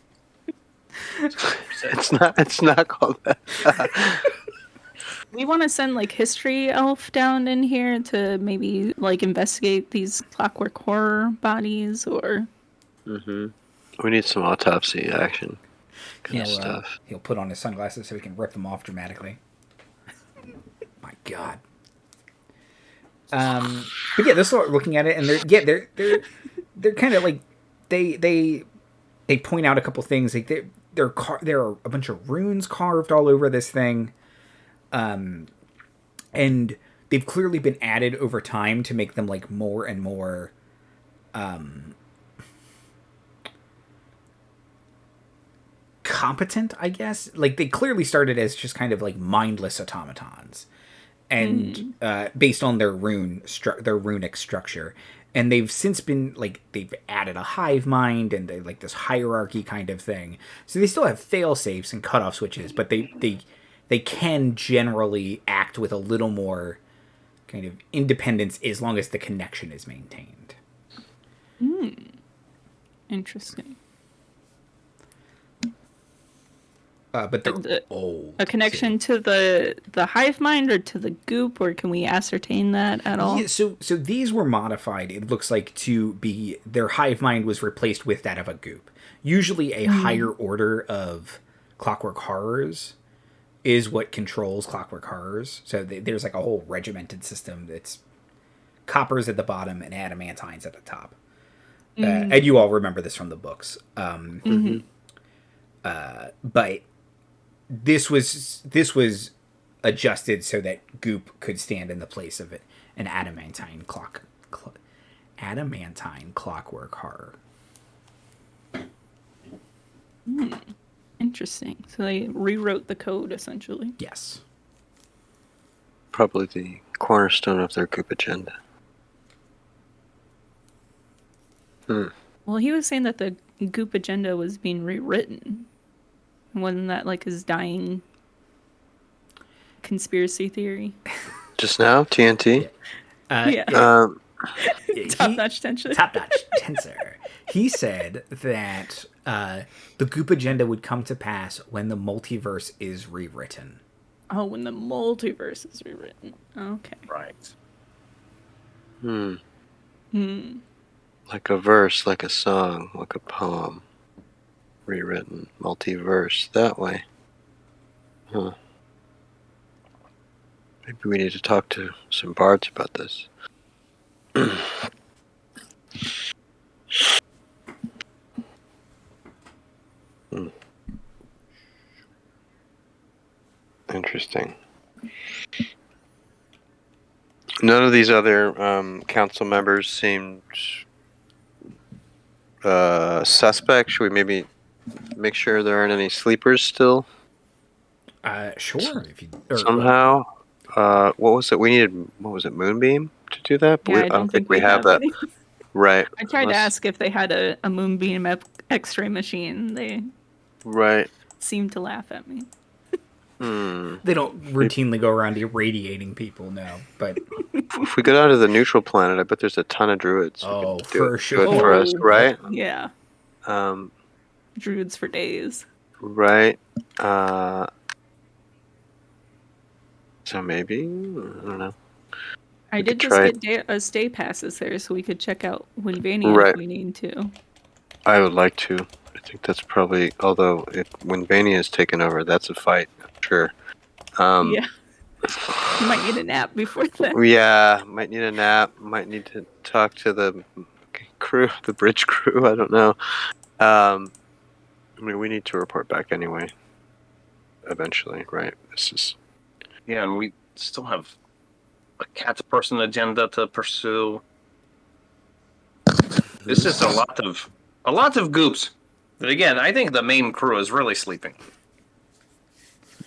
It's not called that. We want to send like history elf down in here to maybe like investigate these Clockwork Horror bodies, or. Mm-hmm. We need some autopsy action. Kind of stuff. He'll put on his sunglasses so he can rip them off dramatically. My God. But yeah, they'll start looking at it, and they're kind of like they point out a couple things. Like there are a bunch of runes carved all over this thing, and they've clearly been added over time to make them like more and more competent, I guess. Like, they clearly started as just kind of like mindless automatons, and based on their their runic structure, and they've since been like they've added a hive mind and they like this hierarchy kind of thing. So they still have fail safes and cutoff switches, but they can generally act with a little more kind of independence as long as the connection is maintained. Interesting. But they're old. A connection to the hive mind or to the goop, or can we ascertain that at all? Yeah, so these were modified, it looks like, to be their hive mind was replaced with that of a goop. Usually a higher order of clockwork horrors is what controls clockwork horrors. So there's like a whole regimented system that's coppers at the bottom and adamantines at the top. And you all remember this from the books. But this was adjusted so that Goop could stand in the place of it, an adamantine clockwork horror. Interesting. So they rewrote the code essentially. Yes. Probably the cornerstone of their Goop agenda. Well, he was saying that the Goop agenda was being rewritten. Wasn't that like his dying conspiracy theory? Just now, TNT. Yeah. Top-notch tensor. Top-notch tensor. He said that the Goop agenda would come to pass when the multiverse is rewritten. Oh, when the multiverse is rewritten. Okay. Right. Like a verse, like a song, like a poem. Rewritten, multiverse, that way. Huh. Maybe we need to talk to some bards about this. Interesting. None of these other council members seemed suspect. Should we maybe make sure there aren't any sleepers still? Sure. If you Somehow. What was it? We needed, what was it, Moonbeam to do that? But Yeah, I don't think we have that. any. Right. I tried to ask if they had a Moonbeam X-ray machine. They seemed to laugh at me. They don't routinely go around irradiating people, no. But if we go down to the neutral planet, I bet there's a ton of druids. Oh, for sure. Good for us, right? Yeah. Druids for days. Right. So maybe, I don't know. I did just get stay passes there, so we could check out Winvania if we need to. I would like to. I think that's probably, although if Winvania is taken over, that's a fight, I'm sure. Yeah. You might need a nap before that. Yeah, might need a nap. Might need to talk to the crew, the bridge crew. I don't know. I mean, we need to report back anyway. Eventually, right? Yeah, and we still have a cat person agenda to pursue. This is a lot of goops. But again, I think the main crew is really sleeping.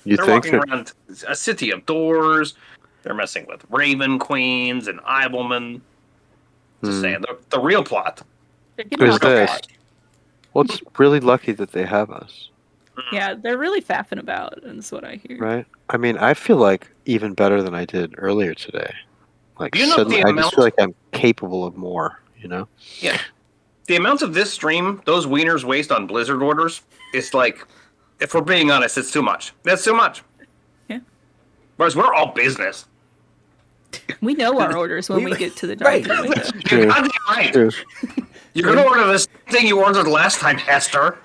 They're walking around a city of doors. They're messing with Raven Queens and Eibelman. Just saying, the real plot. Who's this? Well, it's really lucky that they have us. Yeah, they're really faffing about, and that's what I hear. Right? I mean, I feel like even better than I did earlier today. Like, suddenly, I just feel like I'm capable of more, you know? Yeah. The amounts of this stream, those wieners waste on Blizzard orders, is like, if we're being honest, it's too much. That's too much. Yeah. Whereas we're all business. We know our orders when we get to the drive-thru window. You're goddamn right. True. You're going to order the same thing you ordered last time, Hester.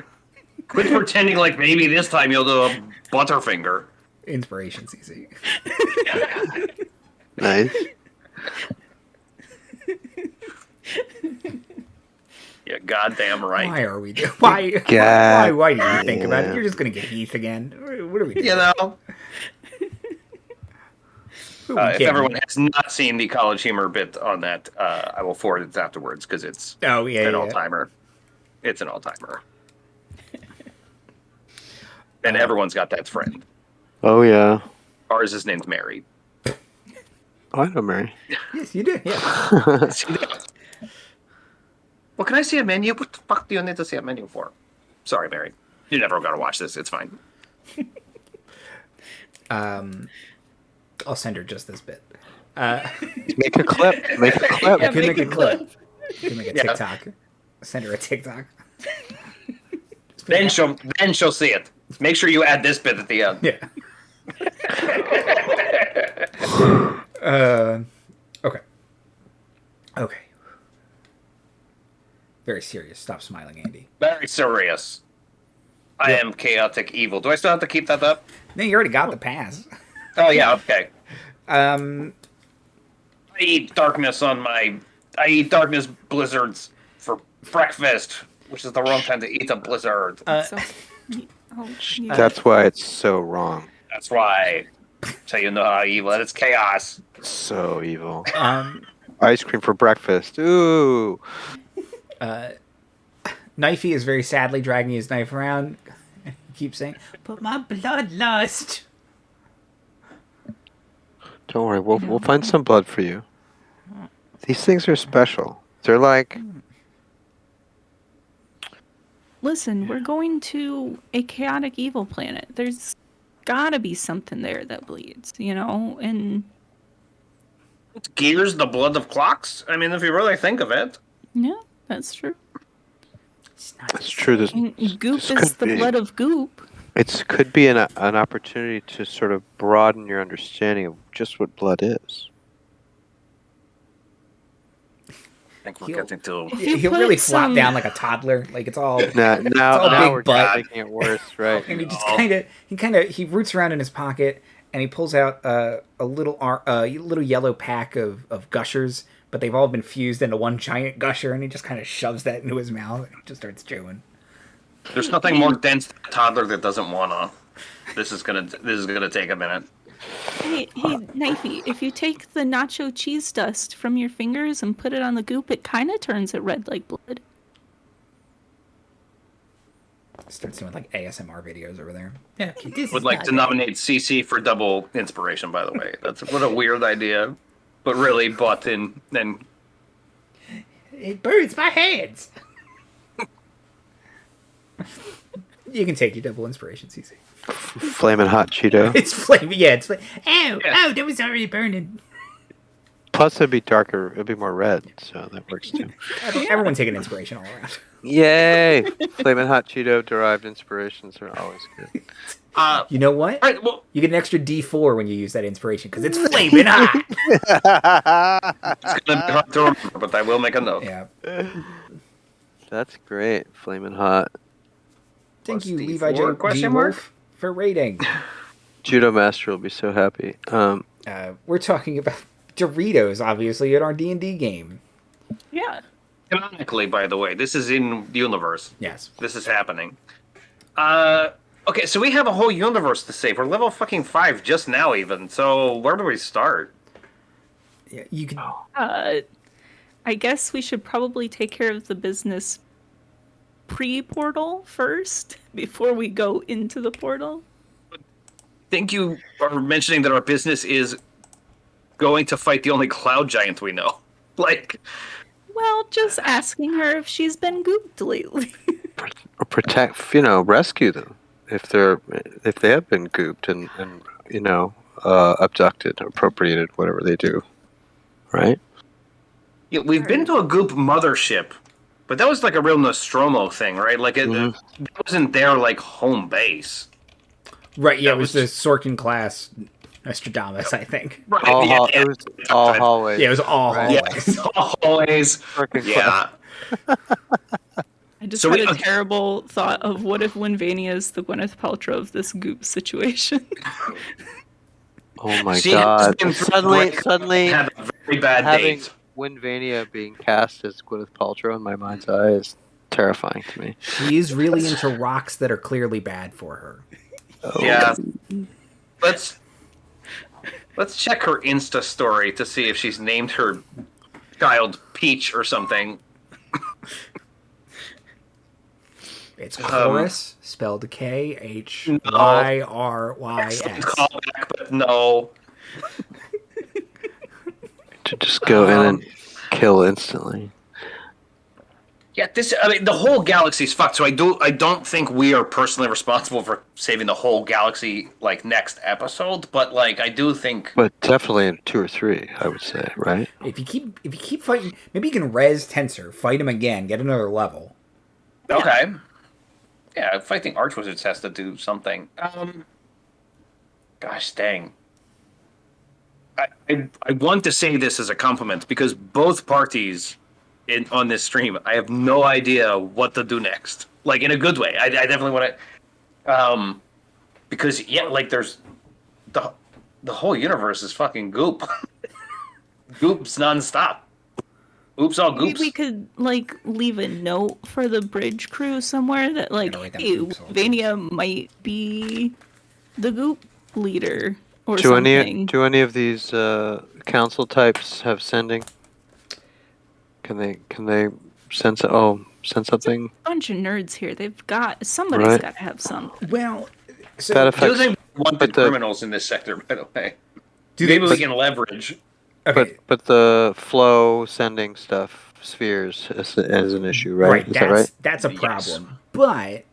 Quit pretending like maybe this time you'll do a Butterfinger. Inspiration, CC. Nice. Yeah, goddamn right. Why are we doing? Why do you think about it? You're just gonna get Heath again. What are we doing? You know. If everyone has not seen the College Humor bit on that, I will forward it afterwards because it's an all-timer. It's an all-timer. And everyone's got that friend. Oh, yeah. Ours is named Mary. Oh, I know Mary. Yes, you do. Yeah. Well, can I see a menu? What the fuck do you need to see a menu for? Sorry, Mary. You're never going to watch this. It's fine. I'll send her just this bit. Make a clip. Make a clip. I can make a clip. clip. I can make a TikTok. Send her a TikTok. Then she'll see it. Make sure you add this bit at the end. Yeah. Okay. Okay. Very serious. Stop smiling, Andy. Very serious. I am chaotic evil. Do I still have to keep that up? No, you already got the pass. Oh yeah, okay. Um, I eat darkness blizzards for breakfast, which is the wrong time to eat a blizzard. So, yeah. That's why it's so wrong. That's why. So you know how evil it is. Chaos. So evil. um, Ice cream for breakfast. Ooh. Knifey is very sadly dragging his knife around. He keeps saying, "But my bloodlust." Don't worry, we'll find some blood for you. These things are special. They're like... Listen, we're going to a chaotic evil planet. There's gotta be something there that bleeds, and It's gears the blood of clocks. I mean, if you really think of it. yeah, that's true. It's true. Goop is the blood of Goop. It could be an opportunity to sort of broaden your understanding of just what blood is. I think we're getting to... He'll really flop down like a toddler. Like it's all Now we're butt. making it worse, right? And he just he roots around in his pocket and he pulls out a little yellow pack of gushers, but they've all been fused into one giant gusher, and he just kind of shoves that into his mouth and just starts chewing. There's nothing more dense than a toddler that doesn't wanna. This is gonna take a minute. Hey, Knifey, if you take the nacho cheese dust from your fingers and put it on the Goop, it kind of turns it red like blood. Starts doing like ASMR videos over there. Yeah, Would like to nominate CC for double inspiration, by the way. That's what a weird idea, but really bought in. Then it burns my hands. You can take your double inspiration, CC. Flamin' hot Cheeto. It's flaming. Yeah, it's like, oh, that was already burning. Plus, it'd be darker. It'd be more red, so that works too. Everyone take an inspiration all around. Yay! Flamin' hot Cheeto derived inspirations are always good. You know what? All right, well, you get an extra D4 when you use that inspiration because it's flaming hot. it's gonna be hard to remember, but I will make a note. Yeah. That's great. Flamin' hot. Thank you, D4? Levi J. Question mark? Wolf, for rating. Judo Master will be so happy. We're talking about Doritos, obviously, at our D&D game. Yeah. Canonically, by the way, this is in the universe. Yes. This is happening. Okay, so we have a whole universe to save. We're level fucking 5 just now, even. So where do we start? Yeah, you can. I guess we should probably take care of the business pre-portal first before we go into the portal. I think you are mentioning that our business is going to fight the only cloud giant we know. Like, well, just asking her if she's been gooped lately. Or protect, rescue them if they have been gooped and abducted, appropriated, whatever they do, right? yeah, we've been to a Goop mothership, but that was like a real Nostromo thing, right? Like, it wasn't their like home base. Right, yeah, it was the Sorkin class Nostradamus, I think. Right. It was all hallways. Yeah, it was all right? hallways. Yeah, all hallways. Yeah. I just So had we- a terrible thought of what if Winvania is the Gwyneth Paltrow of this goop situation. Oh my She has god! been through Suddenly, had a very bad having date. Winvania being cast as Gwyneth Paltrow in my mind's eye is terrifying to me. She's really into rocks that are clearly bad for her. Oh. Yeah. Let's check her Insta story to see if she's named her child Peach or something. It's Chorus, spelled Khyryys. Callback, but no. To just go in and kill instantly. Yeah, the whole galaxy's fucked. So I don't think we are personally responsible for saving the whole galaxy like next episode. But like, I do think. But definitely in 2 or 3, I would say, right? If you keep fighting, maybe you can res Tensor, fight him again, get another level. Okay. Yeah, fighting Archwizards has to do something. Gosh dang. I want to say this as a compliment because both parties on this stream, I have no idea what to do next. Like in a good way. I definitely want to. Because like there's the whole universe is fucking goop. Goops nonstop. Oops, all goops. Maybe we could like leave a note for the bridge crew somewhere that like, hey, Vania might be the goop leader or something. Do any of these council types have sending? Can they send something? A bunch of nerds here. Somebody's got to have some. Well, so that affects, they wanted criminals in this sector, by the way. Maybe we can leverage. Okay. But the flow sending stuff, spheres, is an issue, right? Right, is that right? That's a problem. But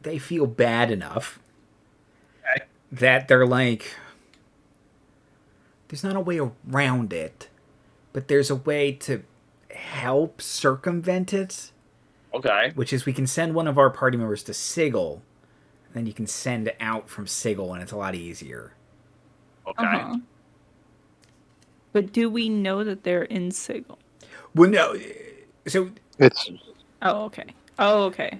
they feel bad enough that they're like, there's not a way around it, but there's a way to help circumvent it. Okay. Which is we can send one of our party members to Sigil, and then you can send out from Sigil, and it's a lot easier. Okay. But do we know that they're in Sigil? Well, no. So it's. Oh, okay. Okay.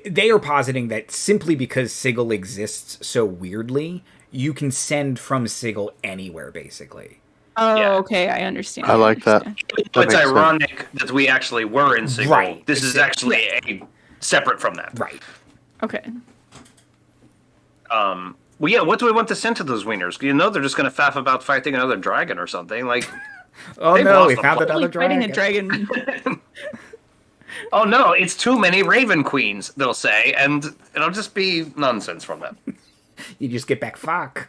They are positing that simply because Sigil exists so weirdly, you can send from Sigil anywhere, basically. Oh, okay. I understand. I like that. It's ironic that we actually were in Sigil. Right. This is actually separate from that. Right. Okay. Well, yeah, what do we want to send to those wieners? You know, they're just going to faff about fighting another dragon or something. Like, oh no, we found another dragon. Fighting a dragon. Oh no, it's too many Raven Queens, they'll say, and it'll just be nonsense from them. You just get back fuck.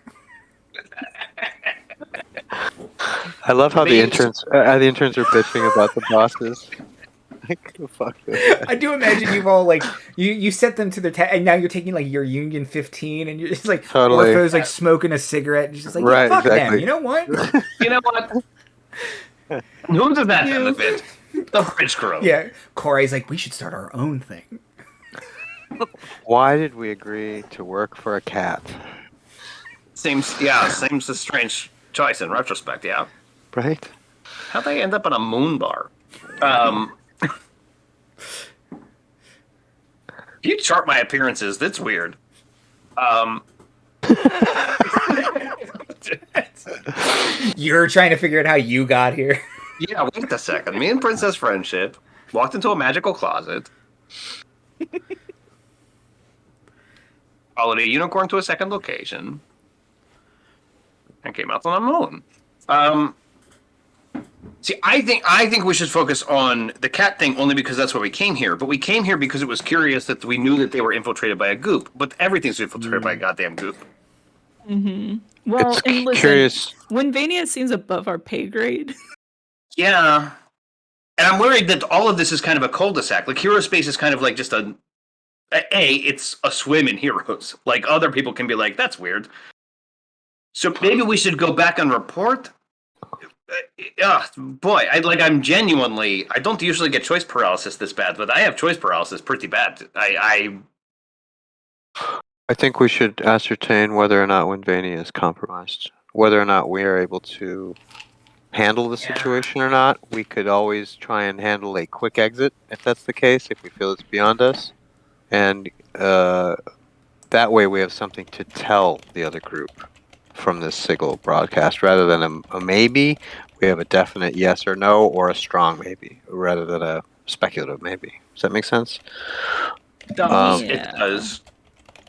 I love how the interns are bitching about the bosses. Like, fuck this. I do imagine you've all like you set them to their and now you're taking like your Union 15 and you're just like totally. Orpho's like smoking a cigarette and just like right, fuck exactly. them. You know what? You know what? Who does that benefit? The bridge crew. Yeah, Corey's like we should start our own thing. Why did we agree to work for a cat? Seems a strange choice in retrospect. Yeah. Right. How'd they end up in a moon bar? If you chart my appearances, that's weird. You're trying to figure out how you got here. Yeah, wait a second. Me and Princess Friendship walked into a magical closet, followed a unicorn to a second location, and came out on a moon. See, I think we should focus on the cat thing only because that's why we came here. But we came here because it was curious that we knew that they were infiltrated by a goop. But everything's infiltrated by a goddamn goop. Mm-hmm. Well, it's and listen, curious. When Vania seems above our pay grade. Yeah. And I'm worried that all of this is kind of a cul-de-sac. Like, Hero Space is kind of like just it's a swim in Heroes. Like, other people can be like, that's weird. So maybe we should go back and report. Boy, I'm genuinely. I don't usually get choice paralysis this bad, but I have choice paralysis pretty bad. I think we should ascertain whether or not Winvania is compromised. Whether or not we are able to handle the situation or not. We could always try and handle a quick exit if that's the case, if we feel it's beyond us. And that way we have something to tell the other group from this Sigil broadcast. Rather than a maybe, we have a definite yes or no, or a strong maybe, rather than a speculative maybe. Does that make sense? It does.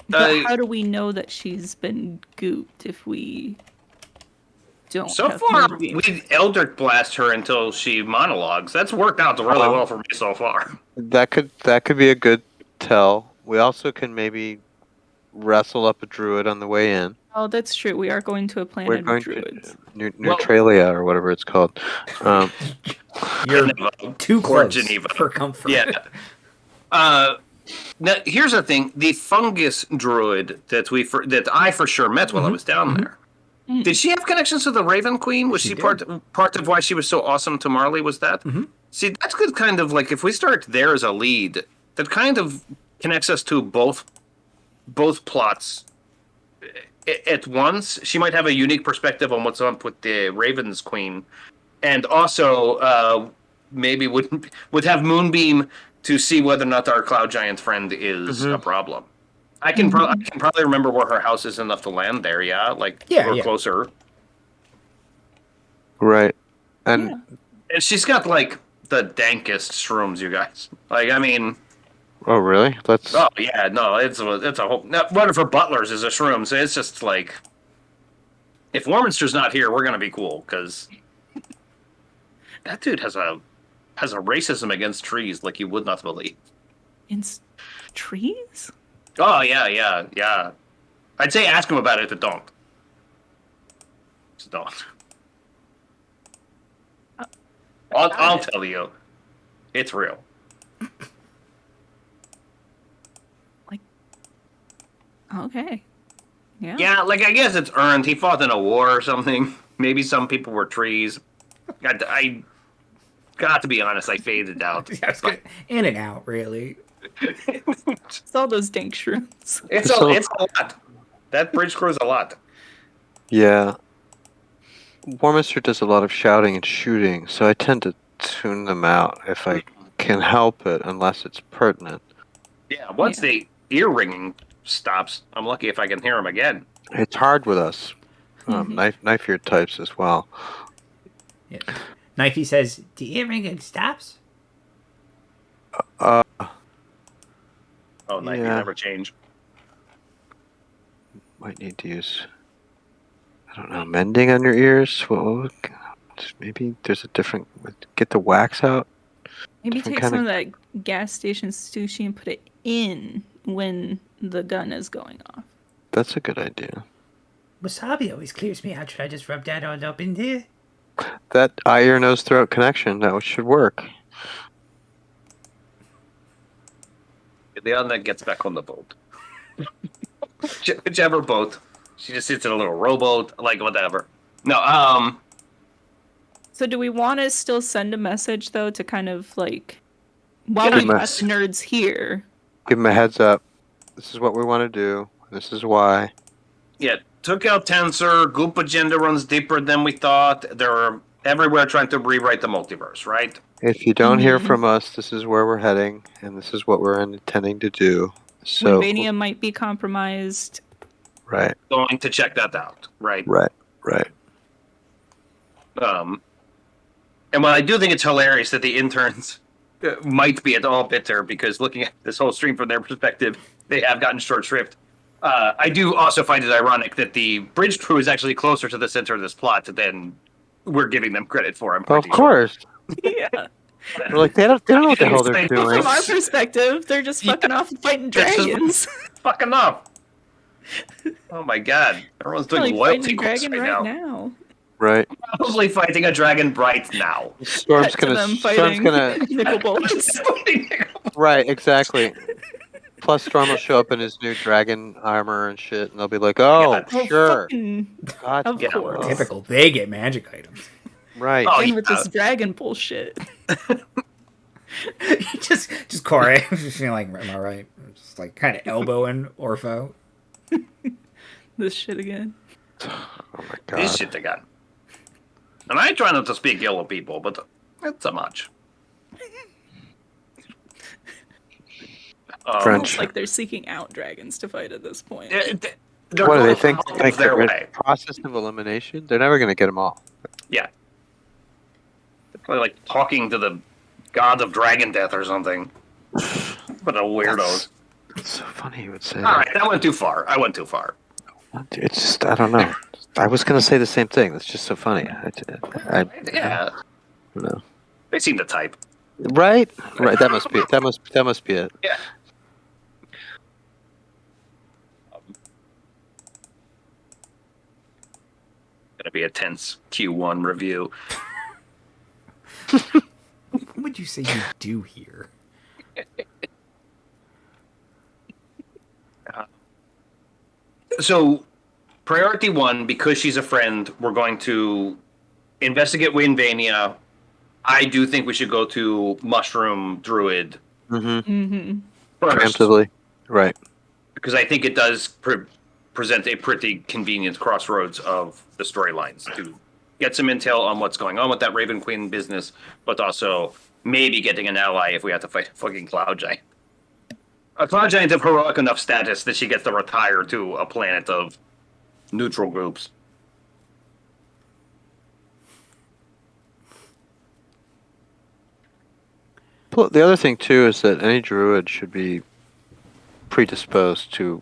But how do we know that she's been gooped if we don't So have far, Moonbeam. we Eldritch Blast her until she monologues. That's worked out really well for me so far. That could be a good tell. We also can maybe wrestle up a druid on the way in. Oh, that's true. We are going to a We're planet of going druids. to Neutralia or whatever it's called. You're too Or close Geneva. for comfort. Yeah. Now, here's the thing: the fungus druid that I for sure met while I was down there. Did she have connections to the Raven Queen? Was she part of why she was so awesome to Marley? Was that? See, that's good. Kind of like if we start there as a lead, that kind of connects us to both plots at once. She might have a unique perspective on what's up with the Raven's Queen, and also maybe would have Moonbeam to see whether or not our Cloud Giant friend is a problem. I can probably remember where her house is enough to land there. Yeah, or closer. Right, and she's got like the dankest shrooms, you guys. Like, I mean. Oh really? Oh yeah, no, it's a whole. One of her butlers is a shroom, so it's just like, if Warminster's not here, we're gonna be cool because that dude has a racism against trees like you would not believe. Trees? Oh yeah. I'd say ask him about it, but don't. Just don't. I'll tell you, it's real. Okay. Yeah. Yeah, like I guess it's earned. He fought in a war or something. Maybe some people were trees. I got to be honest, I faded out. In and out, really. It's all those dank shrooms. It's a lot. That bridge crew's a lot. Yeah. Warminster does a lot of shouting and shooting, so I tend to tune them out if I can help it, unless it's pertinent. Yeah, once the ear ringing stops, I'm lucky if I can hear him again. It's hard with us. Knife-eared types as well. Yeah. Knifey says, "The ear ringing stops." Oh, Knifey never change. Might need to use, I don't know, mending on your ears. Well, maybe there's a different. Get the wax out. Maybe take some of that gas station sushi and put it in when the gun is going off. That's a good idea. Wasabi always clears me out. Should I just rub that all up in there? That eye, ear, nose, throat connection, that should work. The other gets back on the boat. Whichever boat. She just sits in a little rowboat, like whatever. No, So do we want to still send a message, though, to kind of like, while we got nerds here? Give them a heads up. This is what we want to do. This is why. Yeah, took out Tensor. Goop agenda runs deeper than we thought. They're everywhere trying to rewrite the multiverse, right? If you don't hear from us, this is where we're heading, and this is what we're intending to do. So Wynvania might be compromised. Right. Going to check that out, right? Right. And while I do think it's hilarious that the interns might be at all bitter because looking at this whole stream from their perspective, they have gotten short shrift. I do also find it ironic that the bridge crew is actually closer to the center of this plot than we're giving them credit for. Of course. Yeah. We're like, they don't know what the hell they're doing. From our perspective, they're just fucking off and fighting dragons. Fucking off. Oh my god. Everyone's doing loyalty quests right now. Right. Probably fighting a dragon right now. Storm's gonna nickel bolts. Right, exactly. Plus Storm will show up in his new dragon armor and shit, and they'll be like, "Oh, sure, God, of course." Typical. They get magic items. Right. With this dragon bullshit. just Corey, just feeling like, am I right? Just like kind of elbowing Orpho. This shit again. Oh my god. This shit again. And I try not to speak ill of people, but it's so much. Almost like they're seeking out dragons to fight at this point. What do they think? Like the process of elimination? They're never going to get them all. Yeah. They're probably like talking to the god of dragon death or something. What a weirdos. It's so funny you would say All right, that went too far. I went too far. It's just, I don't know. I was going to say the same thing. It's just so funny. Yeah. I don't know. They seem to type. Right? Right. That must be it. That must be it. Yeah. Gonna be a tense Q1 review. What would you say you do here? So, priority 1, because she's a friend, we're going to investigate Winvania. I do think we should go to Mushroom Druid Mm-hmm. first. Preemptively. Right. Because I think it does present a pretty convenient crossroads of the storylines to get some intel on what's going on with that Raven Queen business, but also maybe getting an ally if we have to fight a fucking Cloud Giant. A Cloud Giant of heroic enough status that she gets to retire to a planet of neutral groups. The other thing, too, is that any druid should be predisposed to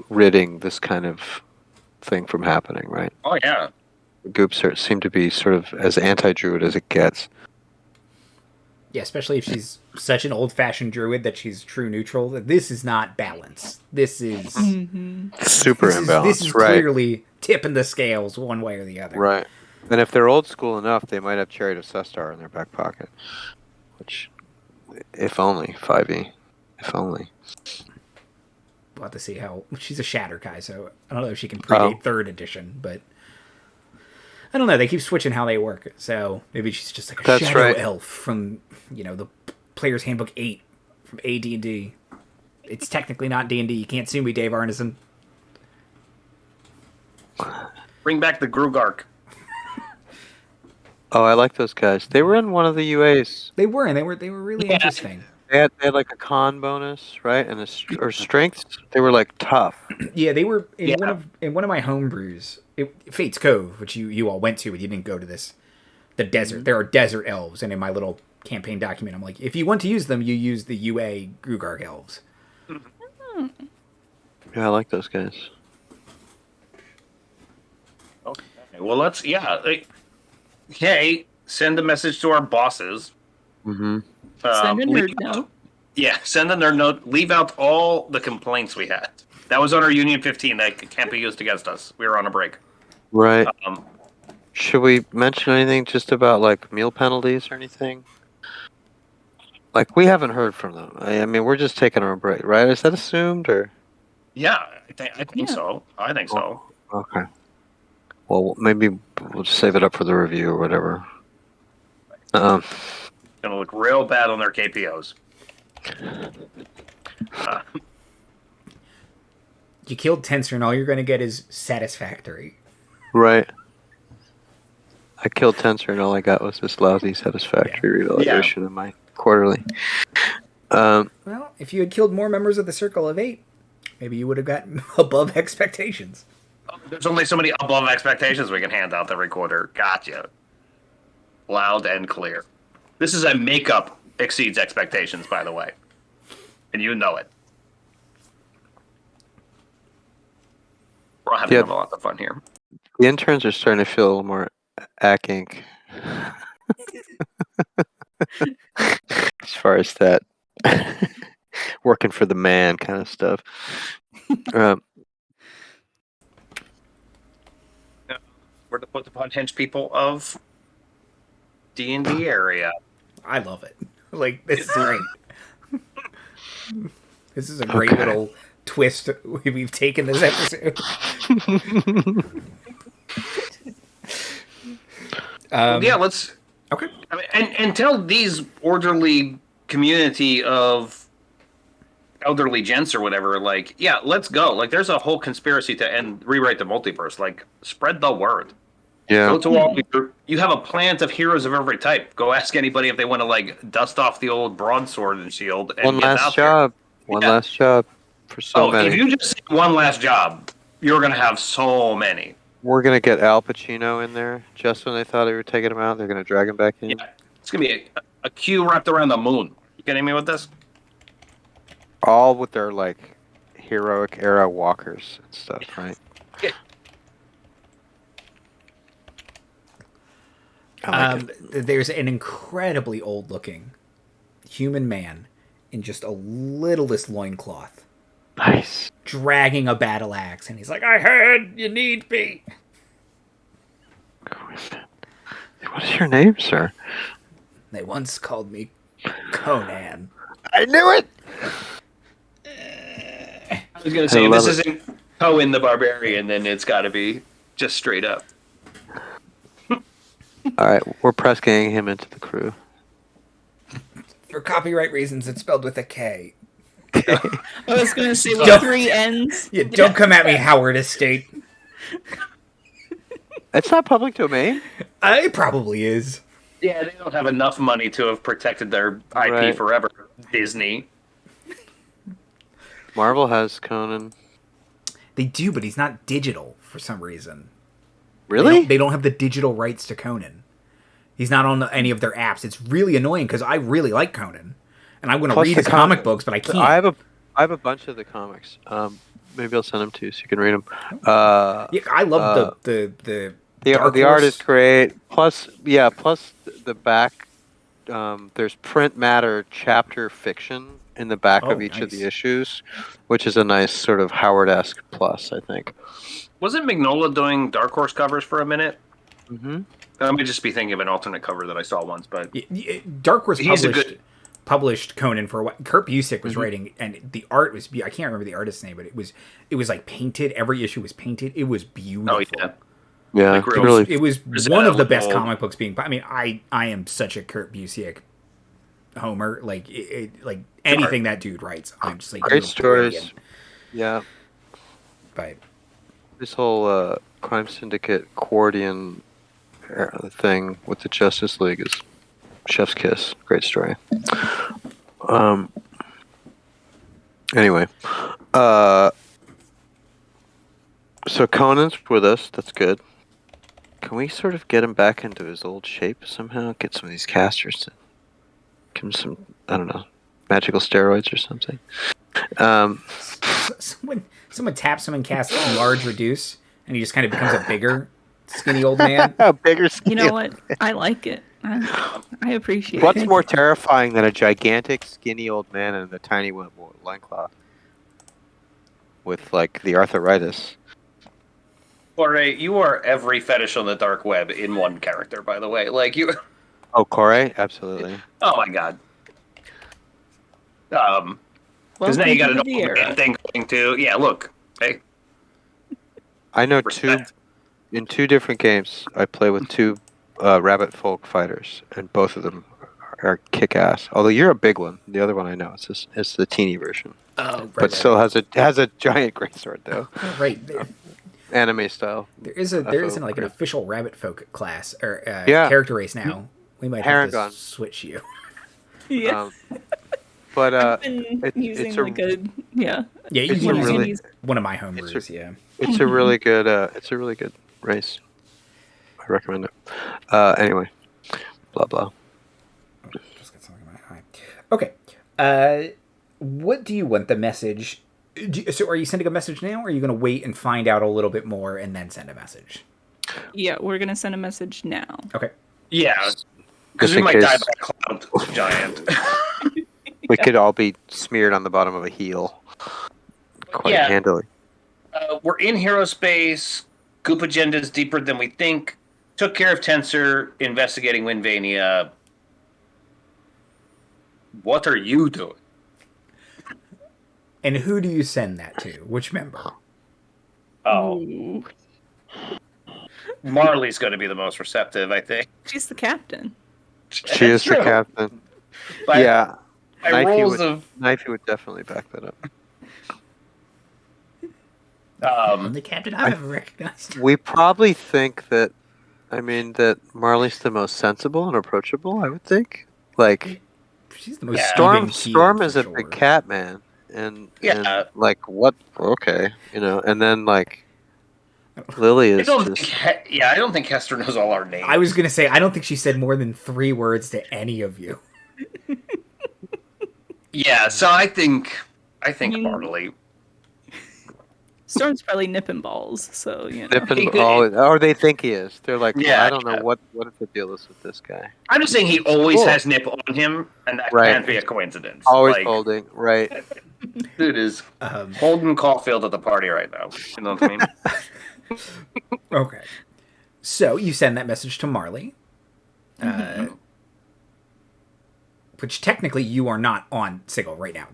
ridding this kind of thing from happening, right? Oh, yeah. Goops seem to be sort of as anti-druid as it gets. Yeah, especially if she's such an old-fashioned druid that she's true neutral. This is not balance. This is super imbalanced. This is right. clearly tipping the scales one way or the other. Right. And if they're old school enough, they might have Chariot of Cestar in their back pocket. Which, if only, 5e. If only. We'll have to see how... She's a Shadar-kai, so I don't know if she can predate 3rd edition, but... I don't know, they keep switching how they work, so maybe she's just like a shadow elf from, the Player's Handbook 8 from AD&D. It's technically not D&D, you can't sue me, Dave Arneson. Bring back the Grugark. Oh, I like those guys. They were in one of the UAs. They were, and they were really interesting. They had like a con bonus, right? And or strength. They were like tough. Yeah, they were in one of my homebrews. Fate's Cove, which you all went to, but you didn't go to this. The desert. There are desert elves, and in my little campaign document, I'm like, if you want to use them, you use the UA Grugark elves. Yeah, I like those guys. Okay. Well, let's send a message to our bosses. Mm-hmm. Send a nerd note. Yeah, send a nerd note. Leave out all the complaints we had. That was on our Union 15. That can't be used against us. We were on a break. Right. Should we mention anything just about like meal penalties or anything? Like we haven't heard from them. I mean, we're just taking our break, right? Is that assumed or? Yeah, I think so. I think so. Okay. Well, maybe we'll just save it up for the review or whatever. Gonna look real bad on their KPOs. You killed Tensor, and all you're going to get is satisfactory. Right. I killed Tensor, and all I got was this lousy satisfactory realization in my quarterly. Well, if you had killed more members of the Circle of 8, maybe you would have gotten above expectations. There's only so many above expectations we can hand out every quarter. Gotcha. Loud and clear. This is a makeup exceeds expectations, by the way. And you know it. We're having a lot of fun here. The interns are starting to feel a little more ink. As far as that working for the man kind of stuff. We're to put the hench people of D&D area. I love it. Like, this is great. This is a great little twist we've taken this episode. Let's... Okay. I mean, and tell these orderly community of elderly gents or whatever, like, let's go. Like, there's a whole conspiracy to rewrite the multiverse. Like, spread the word. Yeah. Go to all you have a plant of heroes of every type. Go ask anybody if they want to, like, dust off the old broadsword and shield. And one last job. One last job for so many. If you just say one last job, you're going to have so many. We're going to get Al Pacino in there just when they thought they were taking him out. They're going to drag him back in. Yeah. It's going to be a queue wrapped around the moon. You kidding me with this? All with their, like, heroic era walkers and stuff, right? Yeah. I like it. There's an incredibly old-looking human man in just a littlest loincloth, Nice. dragging a battle axe, and he's like, "I heard you need me." Who is it? What is your name, sir? They once called me Conan. I knew it. I was gonna say I this love it. isn't Cohen the Barbarian, then it's got to be just straight up. All right, we're press ganging him into the crew. For copyright reasons, it's spelled with a K. I was gonna say with Don't- 3 N's. Yeah, don't come at me, Howard Estate. It's not public domain. It probably is. Yeah, they don't have enough money to have protected their IP Right. forever. Disney. Marvel has Conan. They do, but he's not digital for some reason. Really? They don't have the digital rights to Conan. He's not on any of their apps. It's really annoying because I really like Conan, and I want to Plus read the his comic books, but I can't. I have a bunch of the comics. Maybe I'll send them to you so you can read them. Yeah, I love the Dark The art Horse. is great. Plus the back. There's print matter chapter fiction in the back of each of the nice. issues, which is a nice sort of Howard-esque plus, I think. Wasn't Mignola doing Dark Horse covers for a minute? Mm-hmm. I may just be thinking of an alternate cover that I saw once, but Dark Horse He's a good- published Conan for a while. Kurt Busiek was writing, and the art was I can't remember the artist's name, but it was like painted. Every issue was painted. It was beautiful. oh yeah, Yeah, Like real- really. It was Is one that of the best old? comic books being. I mean, I am such a Kurt Busiek homer. Like like anything that dude writes, I'm just like Great you're stories. brilliant. Yeah, But this whole crime syndicate Quardian thing with the Justice League is chef's kiss. Great story. Anyway, so Conan's with us. That's good. Can we sort of get him back into his old shape somehow? Get some of these casters to give him some, I don't know, magical steroids or something. someone taps him and casts large reduce, and he just kind of becomes a bigger, skinny old man. A bigger You skin. know what? I like it. I appreciate What's it. more terrifying than a gigantic, skinny old man in a tiny loincloth with like the arthritis? Jorge, you are every fetish on the dark web in one character. By the way, like you. Oh, Corey, absolutely. Oh my god. Because now you got an Welcome to the old man era. thing going too. Yeah, look. Hey, I know respect. in two different games. I play with two rabbit folk fighters, and both of them are kick-ass. Although you're a big one. The other one I know it's the teeny version, Oh, but still has a giant greatsword though, right. anime style. There isn't like an official rabbit folk class or Yeah. character race now. We might Paragon. have to switch you. Yeah. But I've been using it's a like a yeah. Yeah, you It's can a use really- one of my homebrews. Yeah. it's a really good race. I recommend it. Anyway, blah blah. Just got something in my eye. Okay. What do you want the message? So, are you sending a message now, or are you going to wait and find out a little bit more and then send a message? Yeah, we're gonna send a message now. Okay. Yeah, because Just we in might case. die by a cloud giant. We could all be smeared on the bottom of a heel quite Yeah. handily. We're in hero space. Goop agenda is deeper than we think. Took care of Tensor, investigating Winvania. What are you doing? And who do you send that to? Which member? Oh, Ooh. Marley's going to be the most receptive, I think. She's the captain. She is the True. captain. By- Yeah, by Knifey rolls would, of Knifey would definitely back that up. I'm the captain I've ever recognized. We probably think that, that Marley's the most sensible and approachable, I would think. Like, She's the most Yeah. Storm is a big cat man. And, Yeah. and, like, what? Okay. And then, like, Lily I is don't just... think, I don't think Hester knows all our names. I was gonna say I don't think she said more than 3 words to any of you. Yeah, so I think mean- Marley. Storm's probably nipping balls, so you know. Nipping, or they think he is. They're like, well, Yeah, I don't know what the deal is with this guy. I'm just saying he always Cool. has nip on him, and that Right. can't be a coincidence. Always Like, holding, right? Dude is Holden Caulfield at the party right now. You know what I mean? Okay. So you send that message to Marley. Which technically you are not on Sigil right now.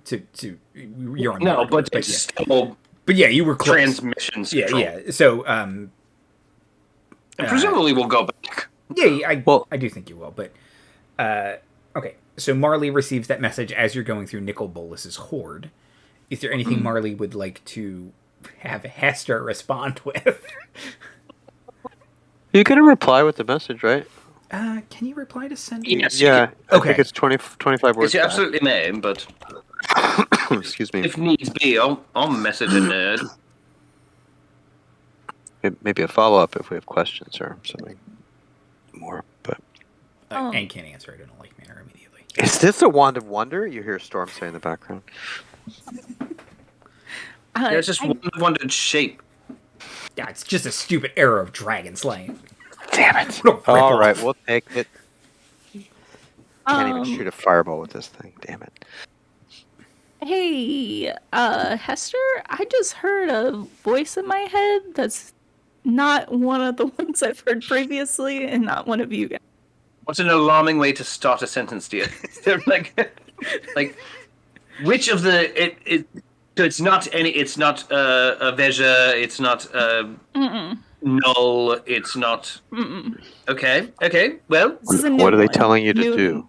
You're on No, board, but it's still but yeah, you were close. transmission central. Yeah. So And presumably we'll go back. yeah, I do think you will. But okay. So Marley receives that message as you're going through Nicol Bolas's horde. Is there anything Marley would like to have Hester respond with? You're gonna reply with the message, right? Can you reply to send? Yes. Yeah. I Okay. think it's 25 words. Yes, you absolutely may, but Excuse me. if needs be, I'll message a nerd. Maybe a follow-up if we have questions or something more. But And can't answer it in a like manner immediately. is this a wand of wonder? You hear Storm say in the background. There's just one wondered shape. Yeah, it's just a stupid error of dragon slaying. Damn it! Rip All off. right, we'll take it. Can't even shoot a fireball with this thing. Damn it! Hey, Hester, I just heard a voice in my head that's not one of the ones I've heard previously, and not one of you guys. What's an alarming way to start a sentence, dear? They're like, which of the so it's not a Veja, it's not Null, it's not. Okay. Well, This is a new What are they one. telling you to New- do?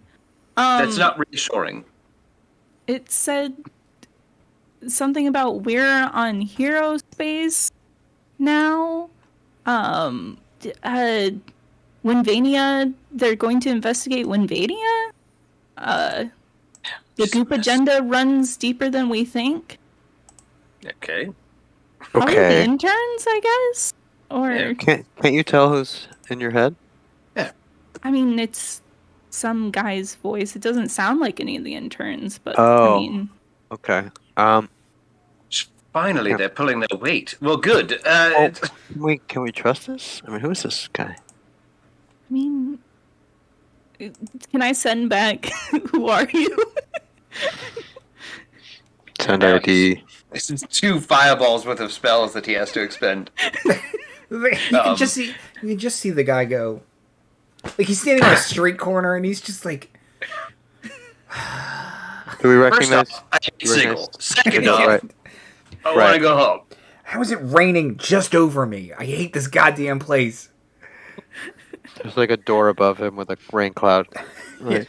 that's not reassuring. It said something about we're on hero space now. Winvania, they're going to investigate Winvania. The Goop agenda runs deeper than we think. Okay. Probably the Okay. interns, I guess. Or Yeah. Can't you tell who's in your head? I mean, it's some guy's voice. It doesn't sound like any of the interns, but Oh. I mean, Okay. Finally, Yeah. they're pulling their weight. Well, good. Can we trust this? I mean, who is this guy? can I send back? Who are you? Send Yeah. ID. This is 2 fireballs worth of spells that he has to expend. You can just see the guy go. Like he's standing on a street corner and he's just like. Do we First recognize? off, I hate recognize- Sigil. Second Yeah. off, Right. I want Right. to go home. How is it raining just over me? I hate this goddamn place. There's like a door above him with a rain cloud. Right.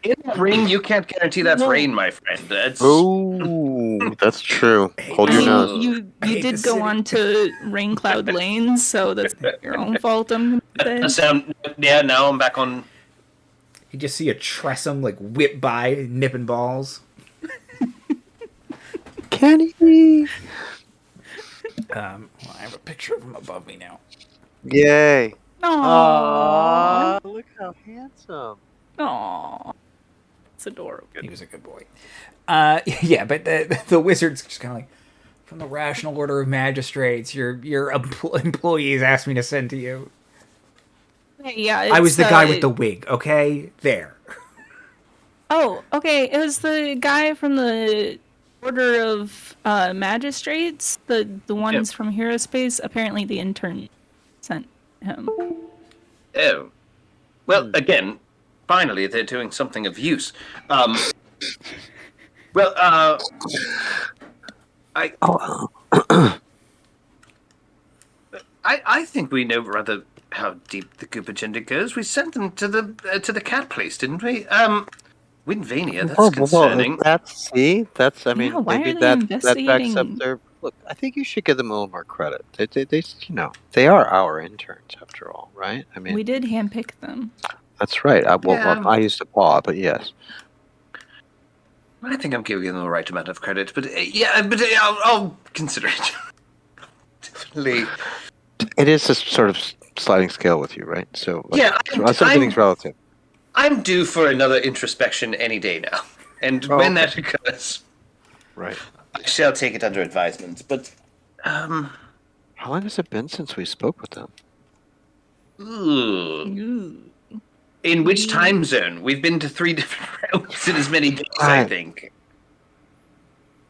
In that rain, you can't guarantee that's rain, my friend. That's Oh, that's true. Hold I your mean, nose. you hate did the go city. on to Rain Cloud Lanes, so that's your own fault. I'm gonna say. yeah. Now I'm back on. You just see a Tressum like whip by, nipping balls. Kenny. Well, I have a picture of him above me now. Yay. Aww. Look how handsome. Aww. It's adorable. He was a good boy. Yeah, but the wizard's just kind of like, from the Rational Order of Magistrates, your employees asked me to send to you. Yeah, I was the it's, guy with the wig, okay? There. Oh, okay. It was the guy from the Order of Magistrates, the ones from Hero Space. Apparently, the intern sent him. Oh, well, again, finally they're doing something of use. I think we know rather how deep the Goop agenda goes. We sent them to the cat place, didn't we? Winvania, that's concerning. That's. I mean, Yeah, why maybe are they that backs up investigating- their. Look, I think you should give them a little more credit. They are our interns after all, right? I mean, We did handpick them. that's right. Yeah. I used to paw, but yes. I think I'm giving them the right amount of credit, but I'll consider it. Definitely. It is a sort of sliding scale with you, right? So Yeah, everything's relative. I'm due for another introspection any day now, and when that occurs, Right. I shall take it under advisement. But Um. How long has it been since we spoke with them? Ooh. In which time zone? We've been to 3 different realms in as many days, I Right. think.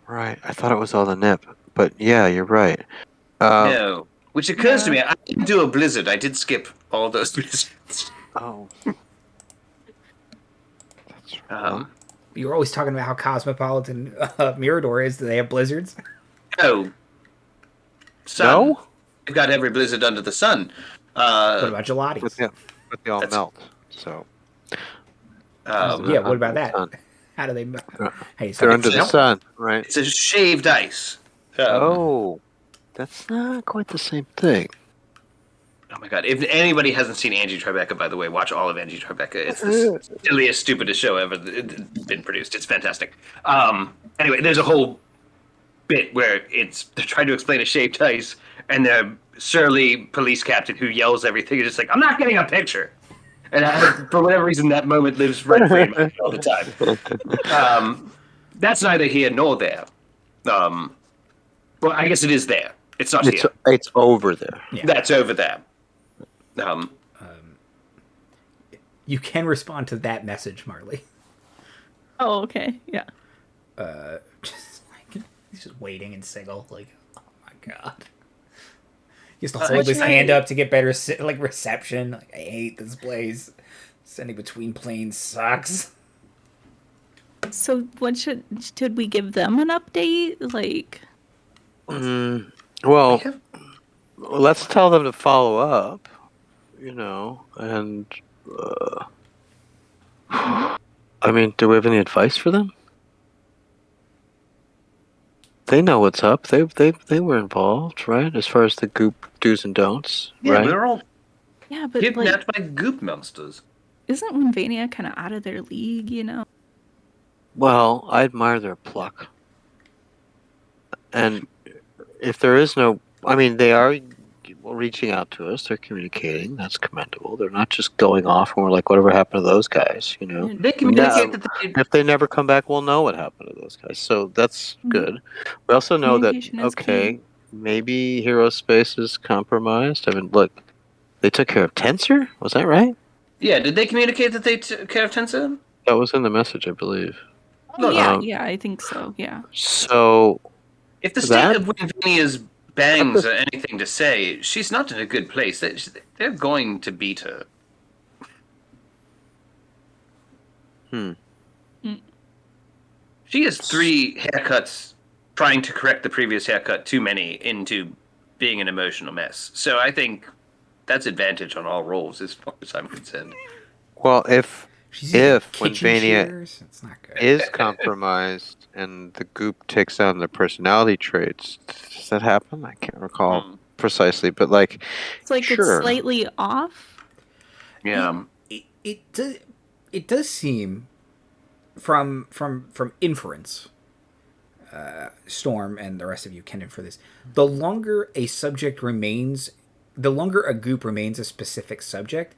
Right. I thought it was all the nip, but yeah, you're right. No. Which occurs to Yeah. me, I didn't do a blizzard. I did skip all those blizzards. Oh. That's right. You were always talking about how cosmopolitan Mirador is. Do they have blizzards? Oh. Sun. No? We've got every blizzard under the sun. What about gelatis? But they all That's- melt. So Yeah, what about that? Sun. How do they? Hey, They're under the melt? sun, right? It's a shaved ice. Oh, that's not quite the same thing. Oh my god! If anybody hasn't seen Angie Tribeca, by the way, watch all of Angie Tribeca. It's the silliest, stupidest show ever been produced. It's fantastic. Anyway, there's a whole bit where they're trying to explain a shaved ice, and the surly police captain who yells everything is just like, "I'm not getting a picture." And for whatever reason, that moment lives rent free in my head all the time. That's neither here nor there. Well, I guess it is there. It's not here. It's over there. Yeah. That's over there. You can respond to that message, Marley. Oh, okay. Yeah. Just like he's just waiting and Sigil, like, oh my god. He has to Uh, hold Which his I- hand up to get better reception. Like, I hate this place. Sending between planes sucks. So what should we give them an update? Like, Well, let's tell them to follow up. And I mean, do we have any advice for them? They know what's up. They were involved, right? As far as the Goop do's and don'ts, Yeah, right? we're all yeah, but like, kidnapped by goop monsters. isn't Winvania kind of out of their league? You know? Well, I admire their pluck. And if there is no, I mean, they are reaching out to us. They're communicating. That's commendable. They're not just going off and we're like, whatever happened to those guys, They communicate that they... If they never come back, we'll know what happened to those guys. So that's good. We also know that, Communication is okay, key. maybe Hero Space is compromised. I mean, look, they took care of Tensor? Was that right? Yeah, did they communicate that they took care of Tensa? That was in the message, I believe. Oh, yeah, Um, yeah, I think so. Yeah. So, If the That- state of Winvania's bangs are anything to say, she's not in a good place. They're going to beat her. She has 3 haircuts trying to correct the previous haircut too many into being an emotional mess. So I think that's advantage on all rolls as far as I'm concerned. well, if She's using If kitchen Winvania shears, it's not good. is compromised and the Goop takes on their personality traits, does that happen? I can't recall precisely, but like, It's like sure. it's slightly off. Yeah. It does seem from inference, Storm and the rest of you can infer this. The longer a subject remains, the longer a Goop remains a specific subject,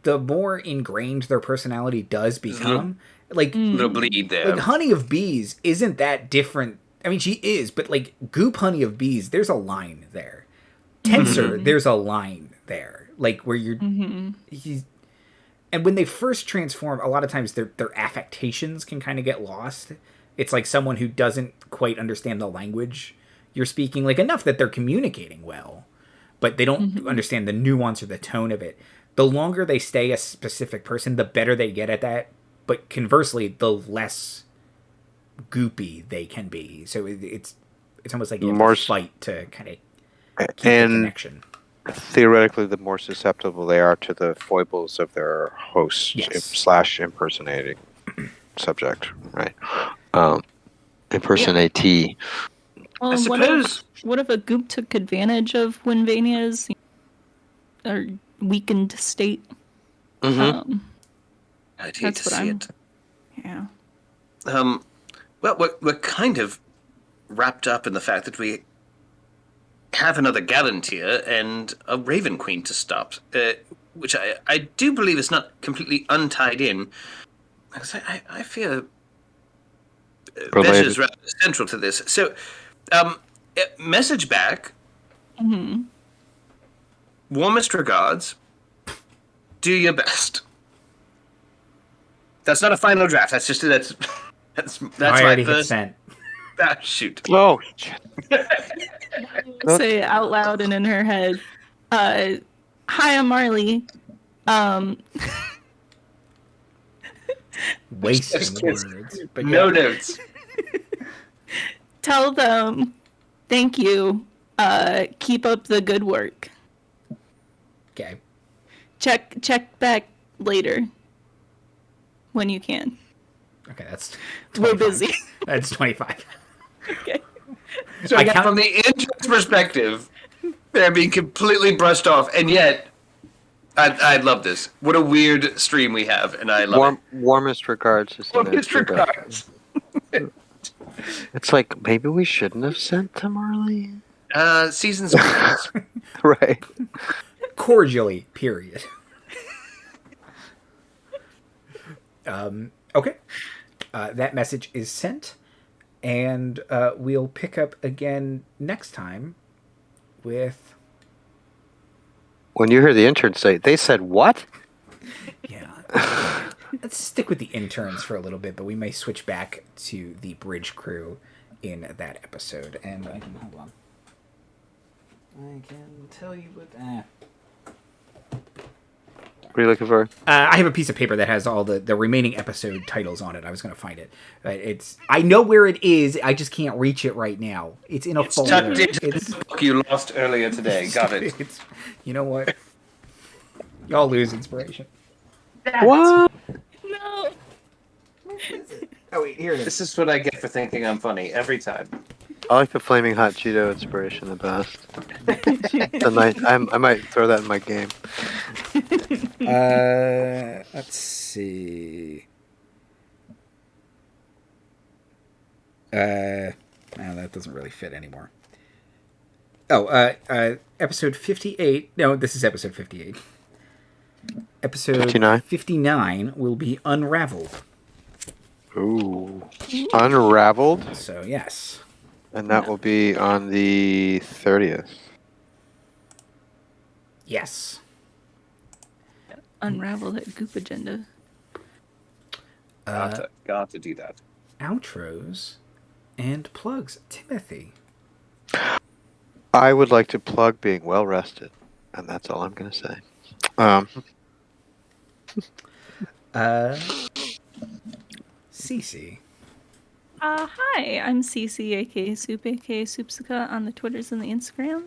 the more ingrained their personality does become. Like Little bleed there. like Honey of Bees isn't that different. I mean, she is, but like Goop Honey of Bees, there's a line there. Tensor, there's a line there. Like where you're he's and when they first transform, a lot of times their affectations can kind of get lost. It's like someone who doesn't quite understand the language you're speaking, like enough that they're communicating well, but they don't understand the nuance or the tone of it. The longer they stay a specific person, the better they get at that. But conversely, the less goopy they can be. So it's almost like you have More to fight to kind of keep and the connection. theoretically, the more susceptible they are to the foibles of their host Yes. / impersonating subject, right? Impersonatee. Well, I suppose... what if a Goop took advantage of Winvania's or weakened state? Mhm. I'd hate That's to what see I'm- it. Yeah. Well, we're kind of wrapped up in the fact that we have another Gallantier and a Raven Queen to stop, which I do believe is not completely untied in. Because I fear Related. Veja is rather central to this. So, Message back. Mm-hmm. Warmest regards. Do your best. That's not a final draft. That's just that's I my already hit first. sent. Ah, shoot. Oh, shit. Say it out loud and in her head. Hi, I'm Marley. Wasting words. But No notes. Tell them thank you. Keep up the good work. Okay. Check back later when you can. Okay, that's 25. We're busy. That's 25. Okay. So again, from the intern's perspective, they're being completely brushed off, and yet, I love this. What a weird stream we have, and I love it. Warmest regards. Warmest regards. It's like, maybe we shouldn't have sent to Marley. Seasons. Right. Cordially, period. Okay. That message is sent, and we'll pick up again next time with... When you hear the intern say, they said what? Yeah. Let's stick with the interns for a little bit, but we may switch back to the bridge crew in that episode. And I can... Hold on. I can tell you what... What are you looking for? I have a piece of paper that has all the remaining episode titles on it. I was going to find it. I know where it is. I just can't reach it right now. It's in a folder. Tucked into the book you lost earlier today. Got it. You know what? Y'all lose inspiration. What? No. Oh, wait, here it is. This is what I get for thinking I'm funny every time. I like the Flaming Hot Cheeto inspiration the best. I might throw that in my game. Let's see. No, that doesn't really fit anymore. Oh, episode 58. No, this is episode 58. Episode 59 will be Unraveled. Ooh. Unraveled? So, yes. And that will be on the 30th. Yes. Unravel that Goop agenda. Got to do that. Outros and plugs. Timothy. I would like to plug being well rested, and that's all I'm going to say. Cece. Hi, I'm Cece, aka Soup, aka Soupsica on the Twitters and the Instagram.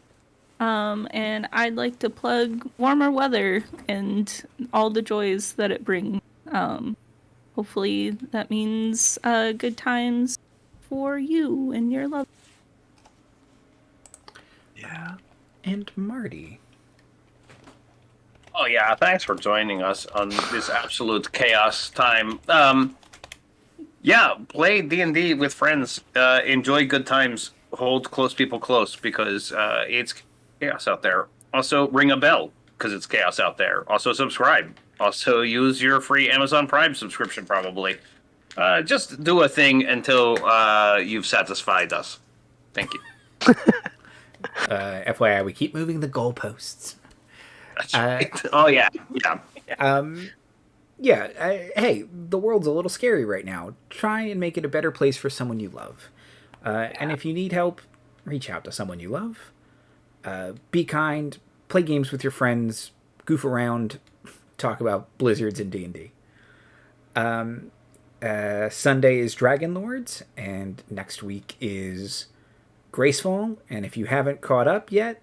And I'd like to plug warmer weather and all the joys that it brings. Hopefully that means good times for you and your love. Yeah. And Marty. Oh yeah, thanks for joining us on this absolute chaos time. Yeah, play D&D with friends. Enjoy good times. Hold close people close because it's chaos out there. Also, ring a bell because it's chaos out there. Also, subscribe. Also, use your free Amazon Prime subscription probably. Just do a thing until you've satisfied us. Thank you. FYI, we keep moving the goalposts. That's right. Oh, yeah. Hey, the world's a little scary right now. Try and make it a better place for someone you love. And if you need help, reach out to someone you love. Be kind. Play games with your friends. Goof around. Talk about blizzards and D&D. Sunday is Dragon Lords, and next week is Gracefall. And if you haven't caught up yet,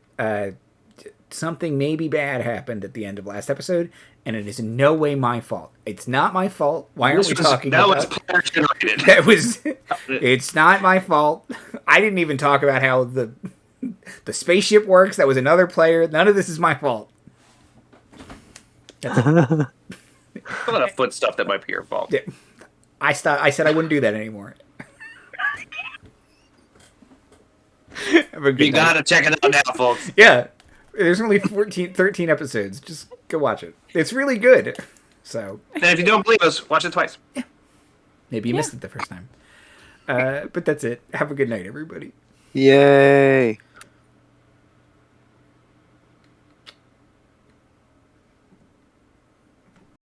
something maybe bad happened at the end of last episode, and it is in no way my fault. It's not my fault. Why aren't we talking about that? Was player generated. That was... It's not my fault. I didn't even talk about how the spaceship works. That was another player. None of this is my fault. That's a lot of foot stuff that might be your fault. Yeah. I said I wouldn't do that anymore. You gotta check it out now, folks. Yeah. There's only 13 episodes. Just go watch it. It's really good. So. And if you don't believe us, watch it twice. Yeah. Maybe you missed it the first time. But that's it. Have a good night, everybody. Yay!